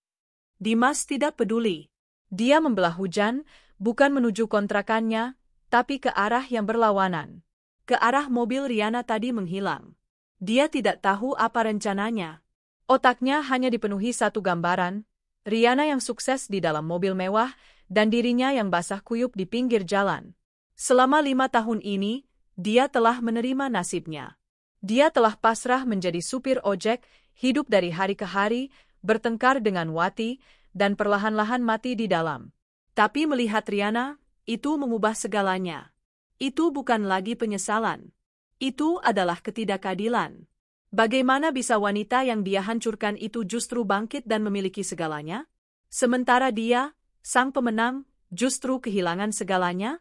Dimas tidak peduli. Dia membelah hujan, bukan menuju kontrakannya, tapi ke arah yang berlawanan. Ke arah mobil Riana tadi menghilang. Dia tidak tahu apa rencananya. Otaknya hanya dipenuhi satu gambaran, Riana yang sukses di dalam mobil mewah, dan dirinya yang basah kuyup di pinggir jalan. Selama 5 tahun ini, dia telah menerima nasibnya. Dia telah pasrah menjadi supir ojek, hidup dari hari ke hari, bertengkar dengan Wati, dan perlahan-lahan mati di dalam. Tapi melihat Riana, itu mengubah segalanya. Itu bukan lagi penyesalan. Itu adalah ketidakadilan. Bagaimana bisa wanita yang dia hancurkan itu justru bangkit dan memiliki segalanya? Sementara dia, sang pemenang, justru kehilangan segalanya?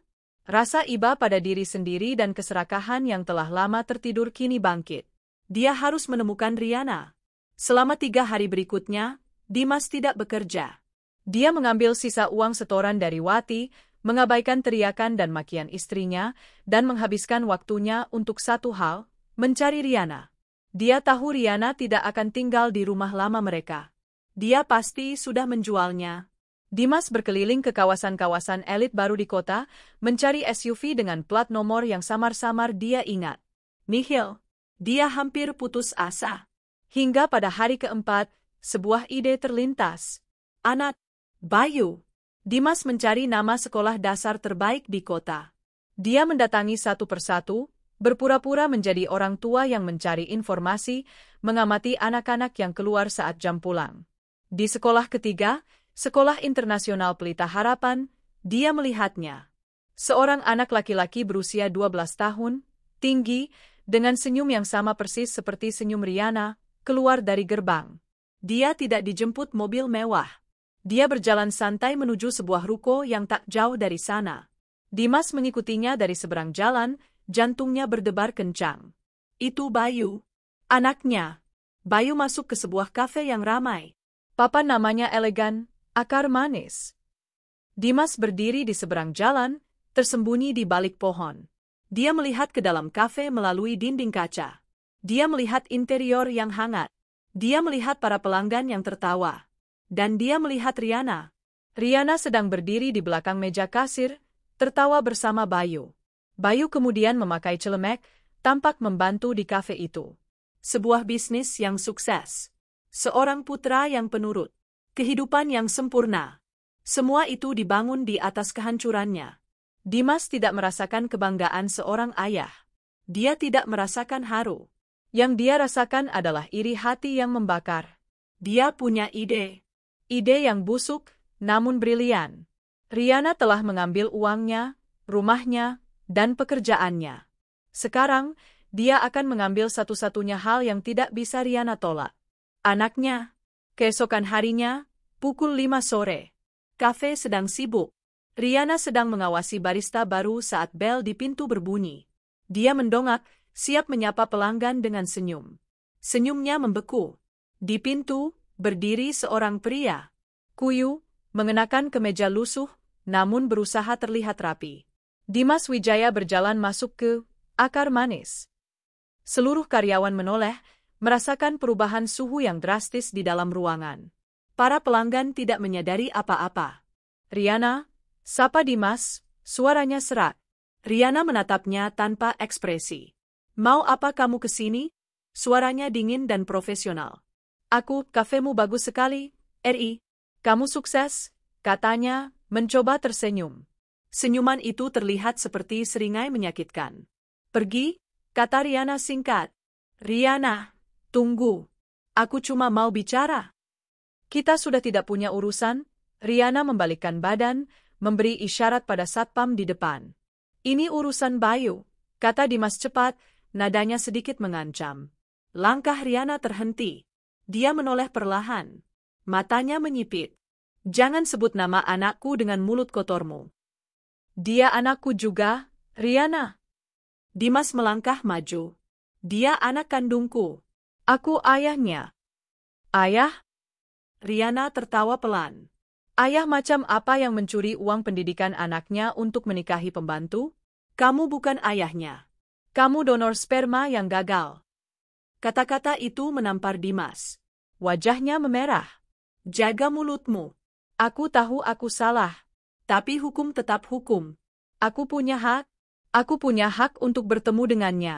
Rasa iba pada diri sendiri dan keserakahan yang telah lama tertidur kini bangkit. Dia harus menemukan Riana. Selama 3 hari berikutnya, Dimas tidak bekerja. Dia mengambil sisa uang setoran dari Wati, mengabaikan teriakan dan makian istrinya, dan menghabiskan waktunya untuk satu hal, mencari Riana. Dia tahu Riana tidak akan tinggal di rumah lama mereka. Dia pasti sudah menjualnya. Dimas berkeliling ke kawasan-kawasan elit baru di kota, mencari SUV dengan plat nomor yang samar-samar dia ingat. Nihil. Dia hampir putus asa. Hingga pada hari keempat, sebuah ide terlintas. Anak. Bayu. Dimas mencari nama sekolah dasar terbaik di kota. Dia mendatangi satu persatu, berpura-pura menjadi orang tua yang mencari informasi, mengamati anak-anak yang keluar saat jam pulang. Di sekolah ketiga, Sekolah Internasional Pelita Harapan, dia melihatnya. Seorang anak laki-laki berusia 12 tahun, tinggi, dengan senyum yang sama persis seperti senyum Riana, keluar dari gerbang. Dia tidak dijemput mobil mewah. Dia berjalan santai menuju sebuah ruko yang tak jauh dari sana. Dimas mengikutinya dari seberang jalan, jantungnya berdebar kencang. Itu Bayu. Anaknya. Bayu masuk ke sebuah kafe yang ramai. Papan namanya elegan, Akar Manis. Dimas berdiri di seberang jalan, tersembunyi di balik pohon. Dia melihat ke dalam kafe melalui dinding kaca. Dia melihat interior yang hangat. Dia melihat para pelanggan yang tertawa. Dan dia melihat Riana. Riana sedang berdiri di belakang meja kasir, tertawa bersama Bayu. Bayu kemudian memakai celemek, tampak membantu di kafe itu. Sebuah bisnis yang sukses. Seorang putra yang penurut. Kehidupan yang sempurna. Semua itu dibangun di atas kehancurannya. Dimas tidak merasakan kebanggaan seorang ayah. Dia tidak merasakan haru. Yang dia rasakan adalah iri hati yang membakar. Dia punya ide. Ide yang busuk, namun brilian. Riana telah mengambil uangnya, rumahnya, dan pekerjaannya. Sekarang, dia akan mengambil satu-satunya hal yang tidak bisa Riana tolak. Anaknya. Keesokan harinya, pukul 5 sore. Kafe sedang sibuk. Riana sedang mengawasi barista baru saat bel di pintu berbunyi. Dia mendongak, siap menyapa pelanggan dengan senyum. Senyumnya membeku. Di pintu, berdiri seorang pria. Kuyu, mengenakan kemeja lusuh, namun berusaha terlihat rapi. Dimas Wijaya berjalan masuk ke Akar Manis. Seluruh karyawan menoleh, merasakan perubahan suhu yang drastis di dalam ruangan. Para pelanggan tidak menyadari apa-apa. Riana, sapa Dimas, suaranya serak. Riana menatapnya tanpa ekspresi. Mau apa kamu kesini? Suaranya dingin dan profesional. Kafemu bagus sekali, Ri. Kamu sukses, katanya, mencoba tersenyum. Senyuman itu terlihat seperti seringai menyakitkan. Pergi, kata Riana singkat. Riana. Tunggu. Aku cuma mau bicara. Kita sudah tidak punya urusan. Riana membalikkan badan, memberi isyarat pada satpam di depan. Ini urusan Bayu, kata Dimas cepat, nadanya sedikit mengancam. Langkah Riana terhenti. Dia menoleh perlahan. Matanya menyipit. Jangan sebut nama anakku dengan mulut kotormu. Dia anakku juga, Riana. Dimas melangkah maju. Dia anak kandungku. Aku ayahnya. Ayah? Riana tertawa pelan. Ayah macam apa yang mencuri uang pendidikan anaknya untuk menikahi pembantu? Kamu bukan ayahnya. Kamu donor sperma yang gagal. Kata-kata itu menampar Dimas. Wajahnya memerah. Jaga mulutmu. Aku tahu aku salah. Tapi hukum tetap hukum. Aku punya hak. Aku punya hak untuk bertemu dengannya.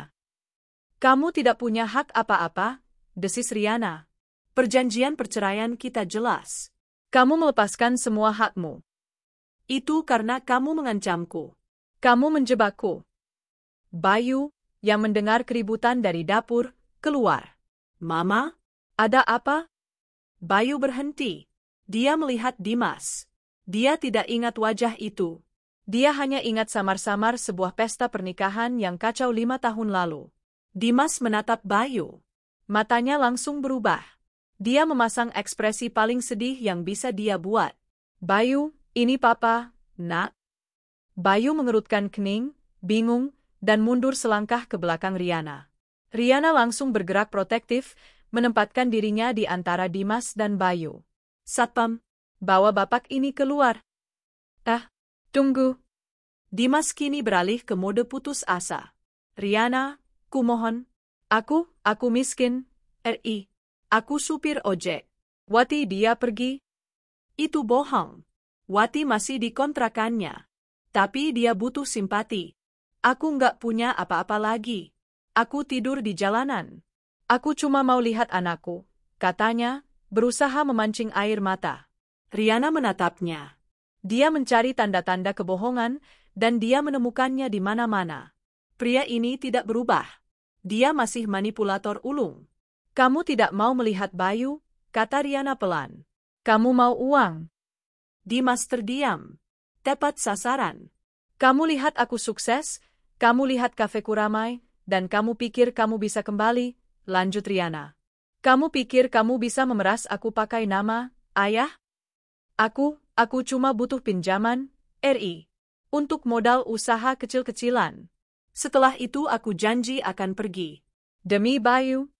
Kamu tidak punya hak apa-apa, desis Riana. Perjanjian perceraian kita jelas. Kamu melepaskan semua hakmu. Itu karena kamu mengancamku. Kamu menjebakku. Bayu, yang mendengar keributan dari dapur, keluar. Mama? Ada apa? Bayu berhenti. Dia melihat Dimas. Dia tidak ingat wajah itu. Dia hanya ingat samar-samar sebuah pesta pernikahan yang kacau 5 tahun lalu. Dimas menatap Bayu. Matanya langsung berubah. Dia memasang ekspresi paling sedih yang bisa dia buat. Bayu, ini papa, nak. Bayu mengerutkan kening, bingung, dan mundur selangkah ke belakang Riana. Riana langsung bergerak protektif, menempatkan dirinya di antara Dimas dan Bayu. Satpam, bawa bapak ini keluar. Tunggu. Dimas kini beralih ke mode putus asa. Riana, kumohon. Aku miskin, Ri. Aku supir ojek. Wati dia pergi. Itu bohong. Wati masih di kontrakannya. Tapi dia butuh simpati. Aku nggak punya apa-apa lagi. Aku tidur di jalanan. Aku cuma mau lihat anakku, katanya, berusaha memancing air mata. Riana menatapnya. Dia mencari tanda-tanda kebohongan, dan dia menemukannya di mana-mana. Pria ini tidak berubah. Dia masih manipulator ulung. Kamu tidak mau melihat Bayu, kata Riana pelan. Kamu mau uang. Dimas terdiam. Tepat sasaran. Kamu lihat aku sukses, kamu lihat kafeku ramai, dan kamu pikir kamu bisa kembali, lanjut Riana. Kamu pikir kamu bisa memeras aku pakai nama, ayah? Aku cuma butuh pinjaman, RI. Untuk modal usaha kecil-kecilan. Setelah itu aku janji akan pergi. Demi Bayu.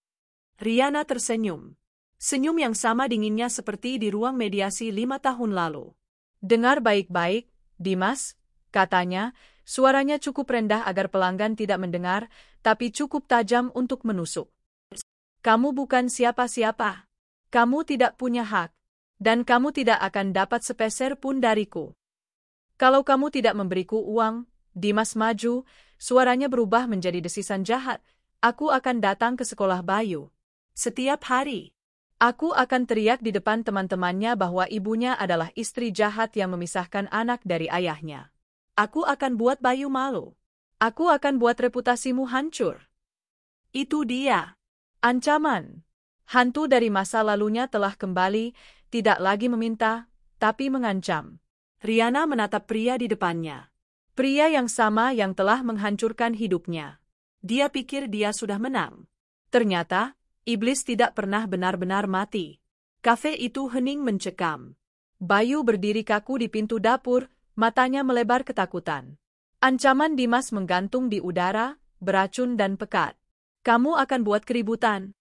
Riana tersenyum. Senyum yang sama dinginnya seperti di ruang mediasi 5 tahun lalu. Dengar baik-baik, Dimas, katanya, suaranya cukup rendah agar pelanggan tidak mendengar, tapi cukup tajam untuk menusuk. Kamu bukan siapa-siapa. Kamu tidak punya hak. Dan kamu tidak akan dapat sepeser pun dariku. Kalau kamu tidak memberiku uang, Dimas maju, suaranya berubah menjadi desisan jahat. Aku akan datang ke sekolah Bayu. Setiap hari. Aku akan teriak di depan teman-temannya bahwa ibunya adalah istri jahat yang memisahkan anak dari ayahnya. Aku akan buat Bayu malu. Aku akan buat reputasimu hancur. Itu dia. Ancaman. Hantu dari masa lalunya telah kembali, tidak lagi meminta, tapi mengancam. Riana menatap pria di depannya. Pria yang sama yang telah menghancurkan hidupnya. Dia pikir dia sudah menang. Ternyata, iblis tidak pernah benar-benar mati. Kafe itu hening mencekam. Bayu berdiri kaku di pintu dapur, matanya melebar ketakutan. Ancaman Dimas menggantung di udara, beracun dan pekat. Kamu akan buat keributan.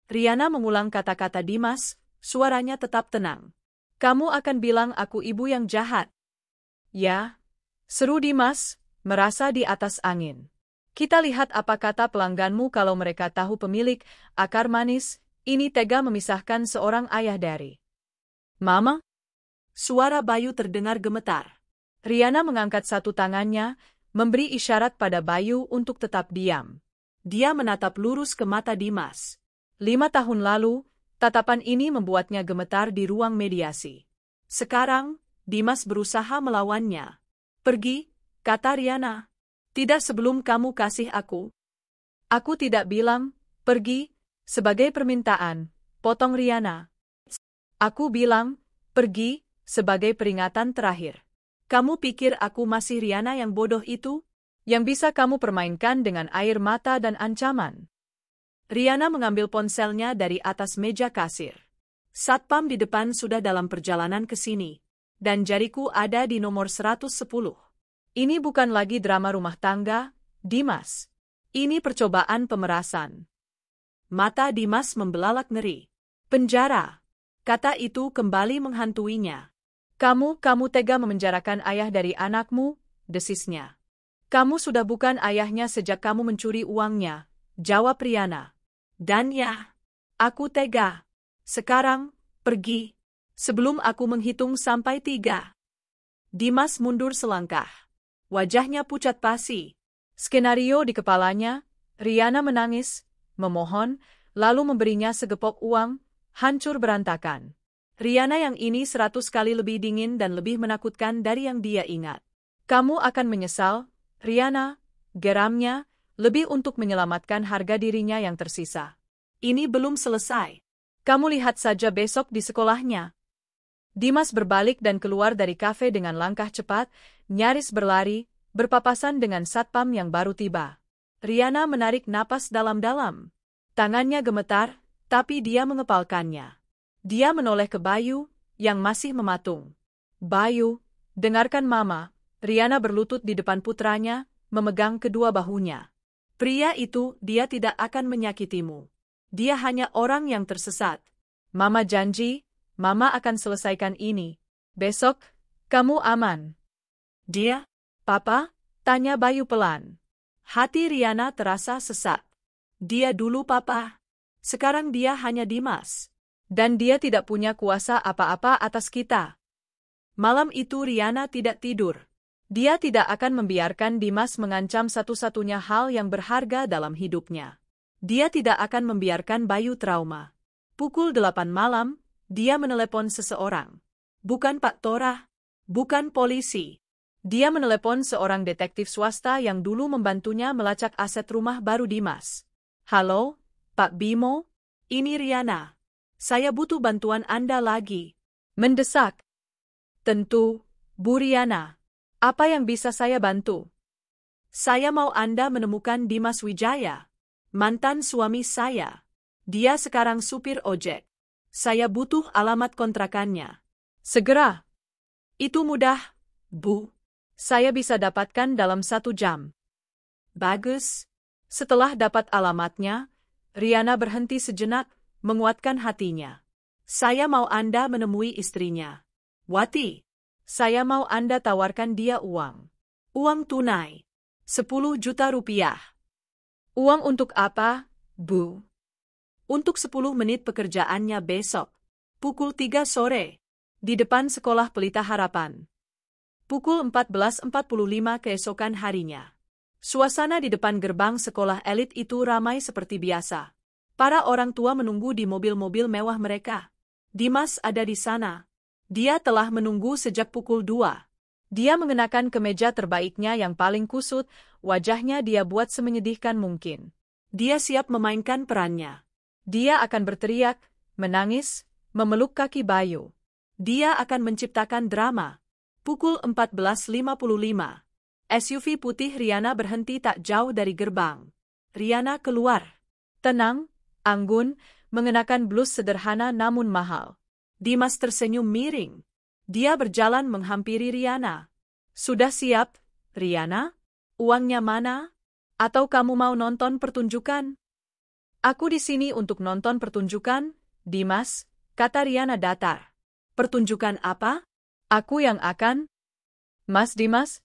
Riana mengulang kata-kata Dimas, suaranya tetap tenang. Kamu akan bilang aku ibu yang jahat. Ya, seru Dimas, merasa di atas angin. Kita lihat apa kata pelangganmu kalau mereka tahu pemilik akar manis ini tega memisahkan seorang ayah dari Mama? Suara Bayu terdengar gemetar. Riana mengangkat satu tangannya, memberi isyarat pada Bayu untuk tetap diam. Dia menatap lurus ke mata Dimas. 5 tahun lalu, tatapan ini membuatnya gemetar di ruang mediasi. Sekarang, Dimas berusaha melawannya. Pergi, kata Riana. Tidak sebelum kamu kasih aku. Aku tidak bilang, pergi, sebagai permintaan, potong Riana. Aku bilang, pergi, sebagai peringatan terakhir. Kamu pikir aku masih Riana yang bodoh itu? Yang bisa kamu permainkan dengan air mata dan ancaman. Riana mengambil ponselnya dari atas meja kasir. Satpam di depan sudah dalam perjalanan ke sini. Dan jariku ada di nomor 110. Ini bukan lagi drama rumah tangga, Dimas. Ini percobaan pemerasan. Mata Dimas membelalak ngeri. Penjara. Kata itu kembali menghantuinya. Kamu tega memenjarakan ayah dari anakmu, desisnya. Kamu sudah bukan ayahnya sejak kamu mencuri uangnya, jawab Riana. Dan ya, aku tega. Sekarang, pergi. Sebelum aku menghitung sampai 3. Dimas mundur selangkah. Wajahnya pucat pasi. Skenario di kepalanya, Riana menangis, memohon, lalu memberinya segepok uang, hancur berantakan. Riana yang ini 100 kali lebih dingin dan lebih menakutkan dari yang dia ingat. Kamu akan menyesal, Riana, geramnya, lebih untuk menyelamatkan harga dirinya yang tersisa. Ini belum selesai. Kamu lihat saja besok di sekolahnya. Dimas berbalik dan keluar dari kafe dengan langkah cepat, nyaris berlari, berpapasan dengan satpam yang baru tiba. Riana menarik napas dalam-dalam. Tangannya gemetar, tapi dia mengepalkannya. Dia menoleh ke Bayu, yang masih mematung. Bayu, dengarkan Mama. Riana berlutut di depan putranya, memegang kedua bahunya. Pria itu, dia tidak akan menyakitimu. Dia hanya orang yang tersesat. Mama janji, Mama akan selesaikan ini. Besok, kamu aman. Dia? Papa? Tanya Bayu pelan. Hati Riana terasa sesak. Dia dulu Papa. Sekarang dia hanya Dimas. Dan dia tidak punya kuasa apa-apa atas kita. Malam itu Riana tidak tidur. Dia tidak akan membiarkan Dimas mengancam satu-satunya hal yang berharga dalam hidupnya. Dia tidak akan membiarkan Bayu trauma. Pukul 8 malam, dia menelepon seseorang. Bukan Pak Torah, bukan polisi. Dia menelepon seorang detektif swasta yang dulu membantunya melacak aset rumah baru Dimas. Halo, Pak Bimo, ini Riana. Saya butuh bantuan Anda lagi. Mendesak. Tentu, Bu Riana. Apa yang bisa saya bantu? Saya mau Anda menemukan Dimas Wijaya, mantan suami saya. Dia sekarang supir ojek. Saya butuh alamat kontrakannya. Segera. Itu mudah, Bu. Saya bisa dapatkan dalam 1 jam. Bagus. Setelah dapat alamatnya, Riana berhenti sejenak, menguatkan hatinya. Saya mau Anda menemui istrinya. Wati. Saya mau Anda tawarkan dia uang. Uang tunai. 10 juta rupiah. Uang untuk apa, Bu? Untuk 10 menit pekerjaannya besok. Pukul 3 sore. Di depan sekolah Pelita Harapan. Pukul 14.45 keesokan harinya. Suasana di depan gerbang sekolah elit itu ramai seperti biasa. Para orang tua menunggu di mobil-mobil mewah mereka. Dimas ada di sana. Dia telah menunggu sejak pukul 2. Dia mengenakan kemeja terbaiknya yang paling kusut, wajahnya dia buat semenyedihkan mungkin. Dia siap memainkan perannya. Dia akan berteriak, menangis, memeluk kaki Bayu. Dia akan menciptakan drama. Pukul 14.55. SUV putih Riana berhenti tak jauh dari gerbang. Riana keluar. Tenang, anggun, mengenakan blus sederhana namun mahal. Dimas tersenyum miring. Dia berjalan menghampiri Riana. Sudah siap, Riana? Uangnya mana? Atau kamu mau nonton pertunjukan? Aku di sini untuk nonton pertunjukan, Dimas, kata Riana datar. Pertunjukan apa? Aku yang akan. Mas Dimas?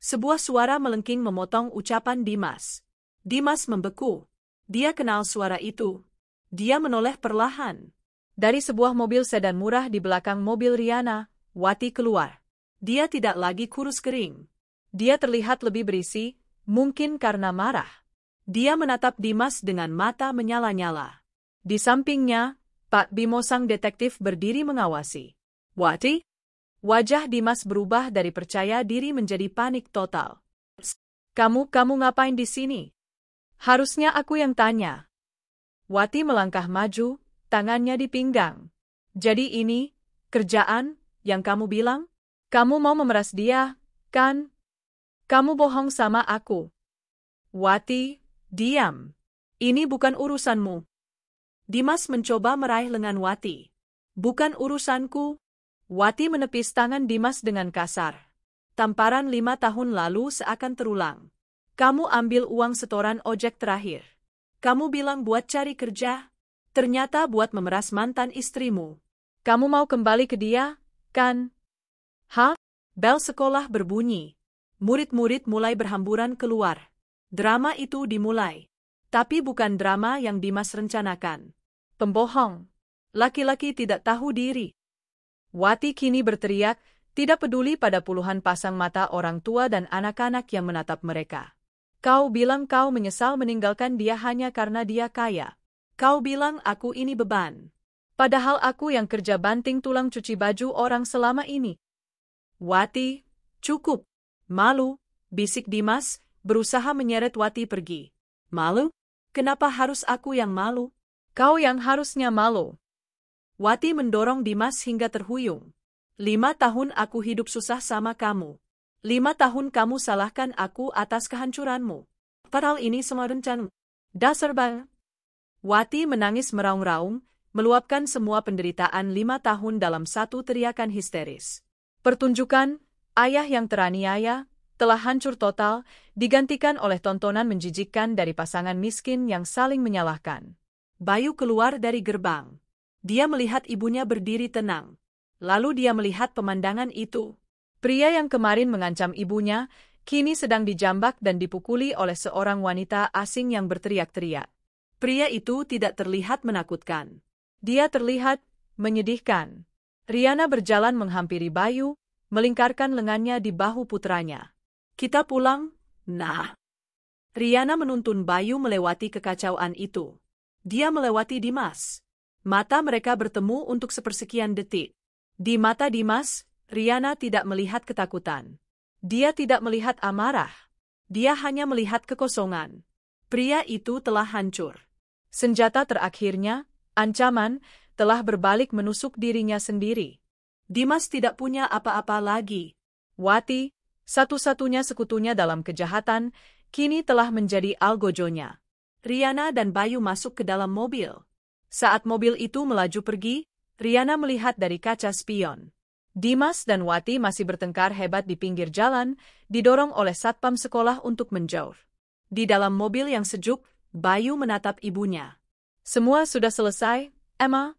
Sebuah suara melengking memotong ucapan Dimas. Dimas membeku. Dia kenal suara itu. Dia menoleh perlahan. Dari sebuah mobil sedan murah di belakang mobil Riana, Wati keluar. Dia tidak lagi kurus kering. Dia terlihat lebih berisi, mungkin karena marah. Dia menatap Dimas dengan mata menyala-nyala. Di sampingnya, Pak Bimo sang detektif berdiri mengawasi. Wati? Wajah Dimas berubah dari percaya diri menjadi panik total. Kamu ngapain di sini? Harusnya aku yang tanya. Wati melangkah maju, tangannya di pinggang. Jadi ini, kerjaan, yang kamu bilang? Kamu mau memeras dia, kan? Kamu bohong sama aku. Wati, diam. Ini bukan urusanmu. Dimas mencoba meraih lengan Wati. Bukan urusanku. Wati menepis tangan Dimas dengan kasar. Tamparan 5 tahun lalu seakan terulang. Kamu ambil uang setoran ojek terakhir. Kamu bilang buat cari kerja. Ternyata buat memeras mantan istrimu. Kamu mau kembali ke dia, kan? Hah? Bel sekolah berbunyi. Murid-murid mulai berhamburan keluar. Drama itu dimulai. Tapi bukan drama yang Dimas rencanakan. Pembohong. Laki-laki tidak tahu diri. Wati kini berteriak, tidak peduli pada puluhan pasang mata orang tua dan anak-anak yang menatap mereka. Kau bilang kau menyesal meninggalkan dia hanya karena dia kaya. Kau bilang aku ini beban. Padahal aku yang kerja banting tulang cuci baju orang selama ini. Wati, cukup. Malu, bisik Dimas, berusaha menyeret Wati pergi. Malu? Kenapa harus aku yang malu? Kau yang harusnya malu. Wati mendorong Dimas hingga terhuyung. 5 tahun aku hidup susah sama kamu. 5 tahun kamu salahkan aku atas kehancuranmu. Padahal ini semua rencana. Dasar bang. Wati menangis meraung-raung, meluapkan semua penderitaan 5 tahun dalam satu teriakan histeris. Pertunjukan, ayah yang teraniaya, telah hancur total, digantikan oleh tontonan menjijikkan dari pasangan miskin yang saling menyalahkan. Bayu keluar dari gerbang. Dia melihat ibunya berdiri tenang. Lalu dia melihat pemandangan itu. Pria yang kemarin mengancam ibunya, kini sedang dijambak dan dipukuli oleh seorang wanita asing yang berteriak-teriak. Pria itu tidak terlihat menakutkan. Dia terlihat menyedihkan. Riana berjalan menghampiri Bayu, melingkarkan lengannya di bahu putranya. Kita pulang, nah. Riana menuntun Bayu melewati kekacauan itu. Dia melewati Dimas. Mata mereka bertemu untuk sepersekian detik. Di mata Dimas, Riana tidak melihat ketakutan. Dia tidak melihat amarah. Dia hanya melihat kekosongan. Pria itu telah hancur. Senjata terakhirnya, ancaman, telah berbalik menusuk dirinya sendiri. Dimas tidak punya apa-apa lagi. Wati, satu-satunya sekutunya dalam kejahatan, kini telah menjadi algojonya. Riana dan Bayu masuk ke dalam mobil. Saat mobil itu melaju pergi, Riana melihat dari kaca spion. Dimas dan Wati masih bertengkar hebat di pinggir jalan, didorong oleh satpam sekolah untuk menjauh. Di dalam mobil yang sejuk, Bayu menatap ibunya. Semua sudah selesai, Emma?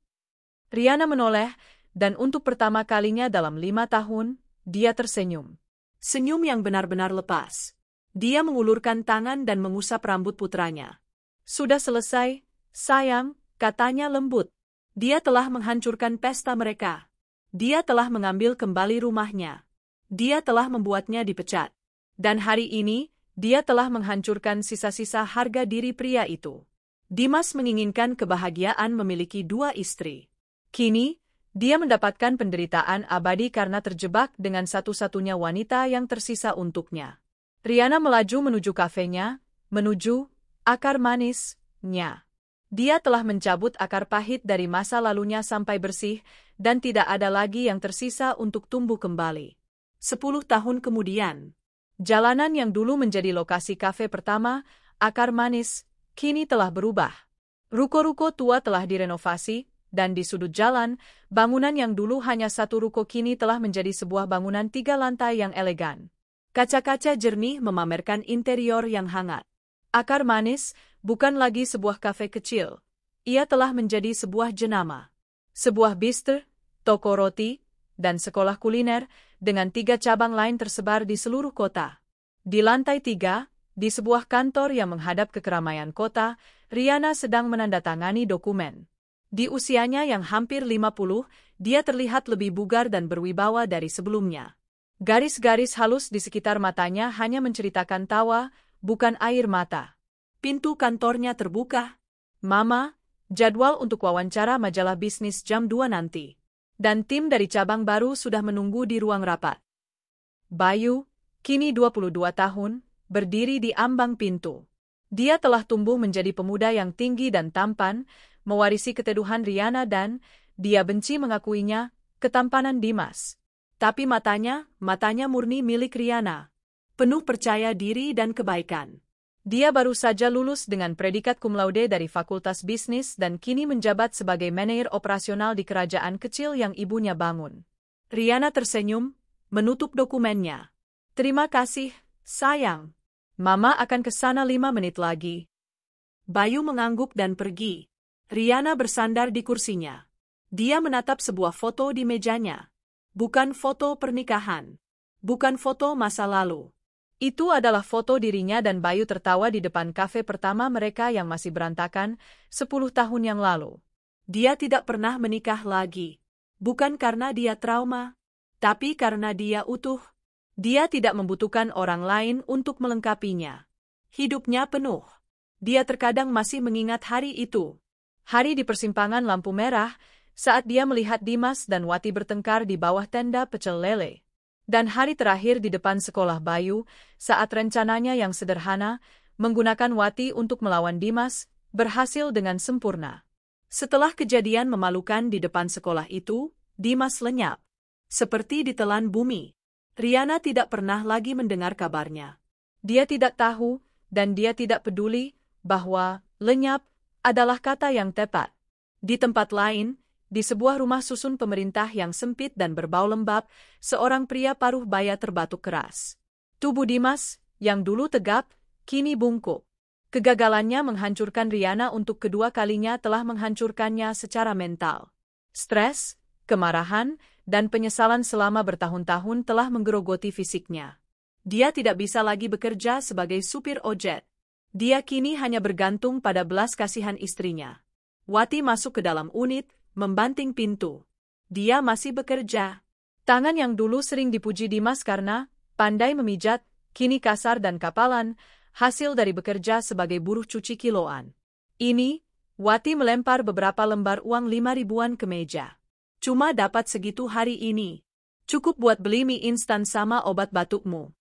Riana menoleh, dan untuk pertama kalinya dalam 5 tahun, dia tersenyum. Senyum yang benar-benar lepas. Dia mengulurkan tangan dan mengusap rambut putranya. Sudah selesai, sayang, katanya lembut. Dia telah menghancurkan pesta mereka. Dia telah mengambil kembali rumahnya. Dia telah membuatnya dipecat. Dan hari ini, dia telah menghancurkan sisa-sisa harga diri pria itu. Dimas menginginkan kebahagiaan memiliki 2 istri. Kini, dia mendapatkan penderitaan abadi karena terjebak dengan satu-satunya wanita yang tersisa untuknya. Riana melaju menuju kafenya, menuju akar manisnya. Dia telah mencabut akar pahit dari masa lalunya sampai bersih, dan tidak ada lagi yang tersisa untuk tumbuh kembali. 10 tahun kemudian, jalanan yang dulu menjadi lokasi kafe pertama, akar manis, kini telah berubah. Ruko-ruko tua telah direnovasi, dan di sudut jalan, bangunan yang dulu hanya satu ruko kini telah menjadi sebuah bangunan 3 lantai yang elegan. Kaca-kaca jernih memamerkan interior yang hangat. Akar manis bukan lagi sebuah kafe kecil. Ia telah menjadi sebuah jenama. Sebuah bistro, toko roti, dan sekolah kuliner dengan 3 cabang lain tersebar di seluruh kota. Di lantai 3, di sebuah kantor yang menghadap ke keramaian kota, Riana sedang menandatangani dokumen. Di usianya yang hampir 50, dia terlihat lebih bugar dan berwibawa dari sebelumnya. Garis-garis halus di sekitar matanya hanya menceritakan tawa, bukan air mata. Pintu kantornya terbuka. Mama, jadwal untuk wawancara majalah bisnis jam 2 nanti. Dan tim dari cabang baru sudah menunggu di ruang rapat. Bayu, kini 22 tahun, berdiri di ambang pintu. Dia telah tumbuh menjadi pemuda yang tinggi dan tampan, mewarisi keteduhan Riana dan, dia benci mengakuinya, ketampanan Dimas. Tapi matanya murni milik Riana. Penuh percaya diri dan kebaikan. Dia baru saja lulus dengan predikat cum laude dari Fakultas Bisnis dan kini menjabat sebagai manajer operasional di kerajaan kecil yang ibunya bangun. Riana tersenyum, menutup dokumennya. Terima kasih, sayang. Mama akan ke sana 5 menit lagi. Bayu mengangguk dan pergi. Riana bersandar di kursinya. Dia menatap sebuah foto di mejanya. Bukan foto pernikahan. Bukan foto masa lalu. Itu adalah foto dirinya dan Bayu tertawa di depan kafe pertama mereka yang masih berantakan 10 tahun yang lalu. Dia tidak pernah menikah lagi. Bukan karena dia trauma, tapi karena dia utuh. Dia tidak membutuhkan orang lain untuk melengkapinya. Hidupnya penuh. Dia terkadang masih mengingat hari itu. Hari di persimpangan lampu merah, saat dia melihat Dimas dan Wati bertengkar di bawah tenda pecel lele. Dan hari terakhir di depan sekolah Bayu, saat rencananya yang sederhana, menggunakan Wati untuk melawan Dimas, berhasil dengan sempurna. Setelah kejadian memalukan di depan sekolah itu, Dimas lenyap. Seperti ditelan bumi. Riana tidak pernah lagi mendengar kabarnya. Dia tidak tahu, dan dia tidak peduli, bahwa lenyap adalah kata yang tepat. Di tempat lain, di sebuah rumah susun pemerintah yang sempit dan berbau lembab, seorang pria paruh baya terbatuk keras. Tubuh Dimas, yang dulu tegap, kini bungkuk. Kegagalannya menghancurkan Riana untuk kedua kalinya telah menghancurkannya secara mental. Stres, kemarahan, dan penyesalan selama bertahun-tahun telah menggerogoti fisiknya. Dia tidak bisa lagi bekerja sebagai supir ojek. Dia kini hanya bergantung pada belas kasihan istrinya. Wati masuk ke dalam unit, membanting pintu. Dia masih bekerja. Tangan yang dulu sering dipuji Dimas karena pandai memijat, kini kasar dan kapalan, hasil dari bekerja sebagai buruh cuci kiloan. Ini, Wati melempar beberapa lembar uang 5 ribuan ke meja. Cuma dapat segitu hari ini. Cukup buat beli mie instan sama obat batukmu.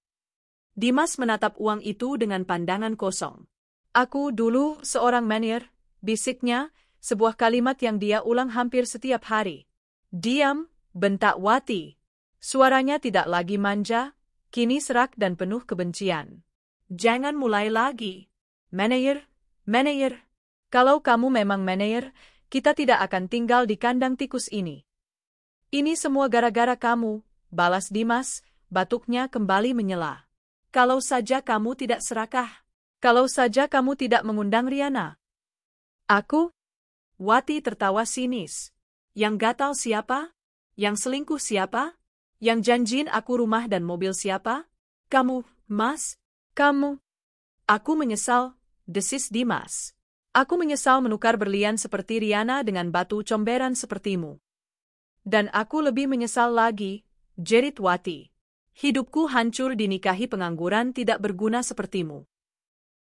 Dimas menatap uang itu dengan pandangan kosong. Aku dulu seorang manajer, bisiknya, sebuah kalimat yang dia ulang hampir setiap hari. Diam, bentak Wati. Suaranya tidak lagi manja, kini serak dan penuh kebencian. Jangan mulai lagi. Manajer, manajer. Kalau kamu memang manajer, kita tidak akan tinggal di kandang tikus ini. Ini semua gara-gara kamu, balas Dimas, batuknya kembali menyela. Kalau saja kamu tidak serakah. Kalau saja kamu tidak mengundang Riana. Aku? Wati tertawa sinis. Yang gatal siapa? Yang selingkuh siapa? Yang janjiin aku rumah dan mobil siapa? Kamu, Mas? Kamu? Aku menyesal, desis Dimas. Aku menyesal menukar berlian seperti Riana dengan batu comberan sepertimu. Dan aku lebih menyesal lagi, jerit Wati. Hidupku hancur dinikahi pengangguran tidak berguna sepertimu.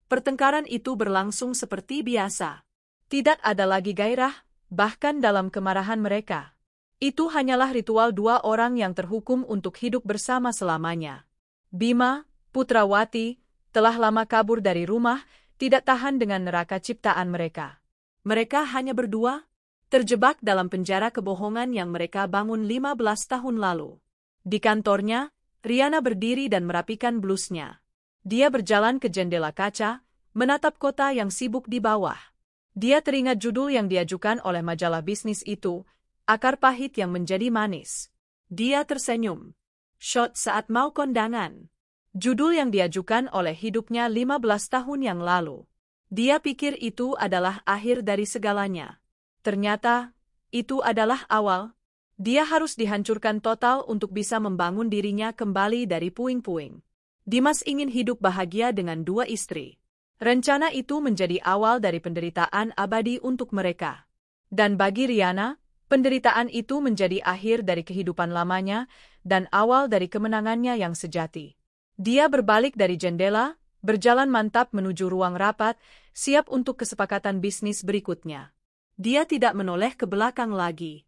Pertengkaran itu berlangsung seperti biasa. Tidak ada lagi gairah, bahkan dalam kemarahan mereka. Itu hanyalah ritual dua orang yang terhukum untuk hidup bersama selamanya. Bima, putra Wati, telah lama kabur dari rumah, tidak tahan dengan neraka ciptaan mereka. Mereka hanya berdua, terjebak dalam penjara kebohongan yang mereka bangun 15 tahun lalu. Di kantornya, Riana berdiri dan merapikan blusnya. Dia berjalan ke jendela kaca, menatap kota yang sibuk di bawah. Dia teringat judul yang diajukan oleh majalah bisnis itu, Akar Pahit yang Menjadi Manis. Dia tersenyum. Shot saat mau kondangan. Judul yang diajukan oleh hidupnya 15 tahun yang lalu. Dia pikir itu adalah akhir dari segalanya. Ternyata, itu adalah awal. Dia harus dihancurkan total untuk bisa membangun dirinya kembali dari puing-puing. Dimas ingin hidup bahagia dengan 2 istri. Rencana itu menjadi awal dari penderitaan abadi untuk mereka. Dan bagi Riana, penderitaan itu menjadi akhir dari kehidupan lamanya dan awal dari kemenangannya yang sejati. Dia berbalik dari jendela, berjalan mantap menuju ruang rapat, siap untuk kesepakatan bisnis berikutnya. Dia tidak menoleh ke belakang lagi.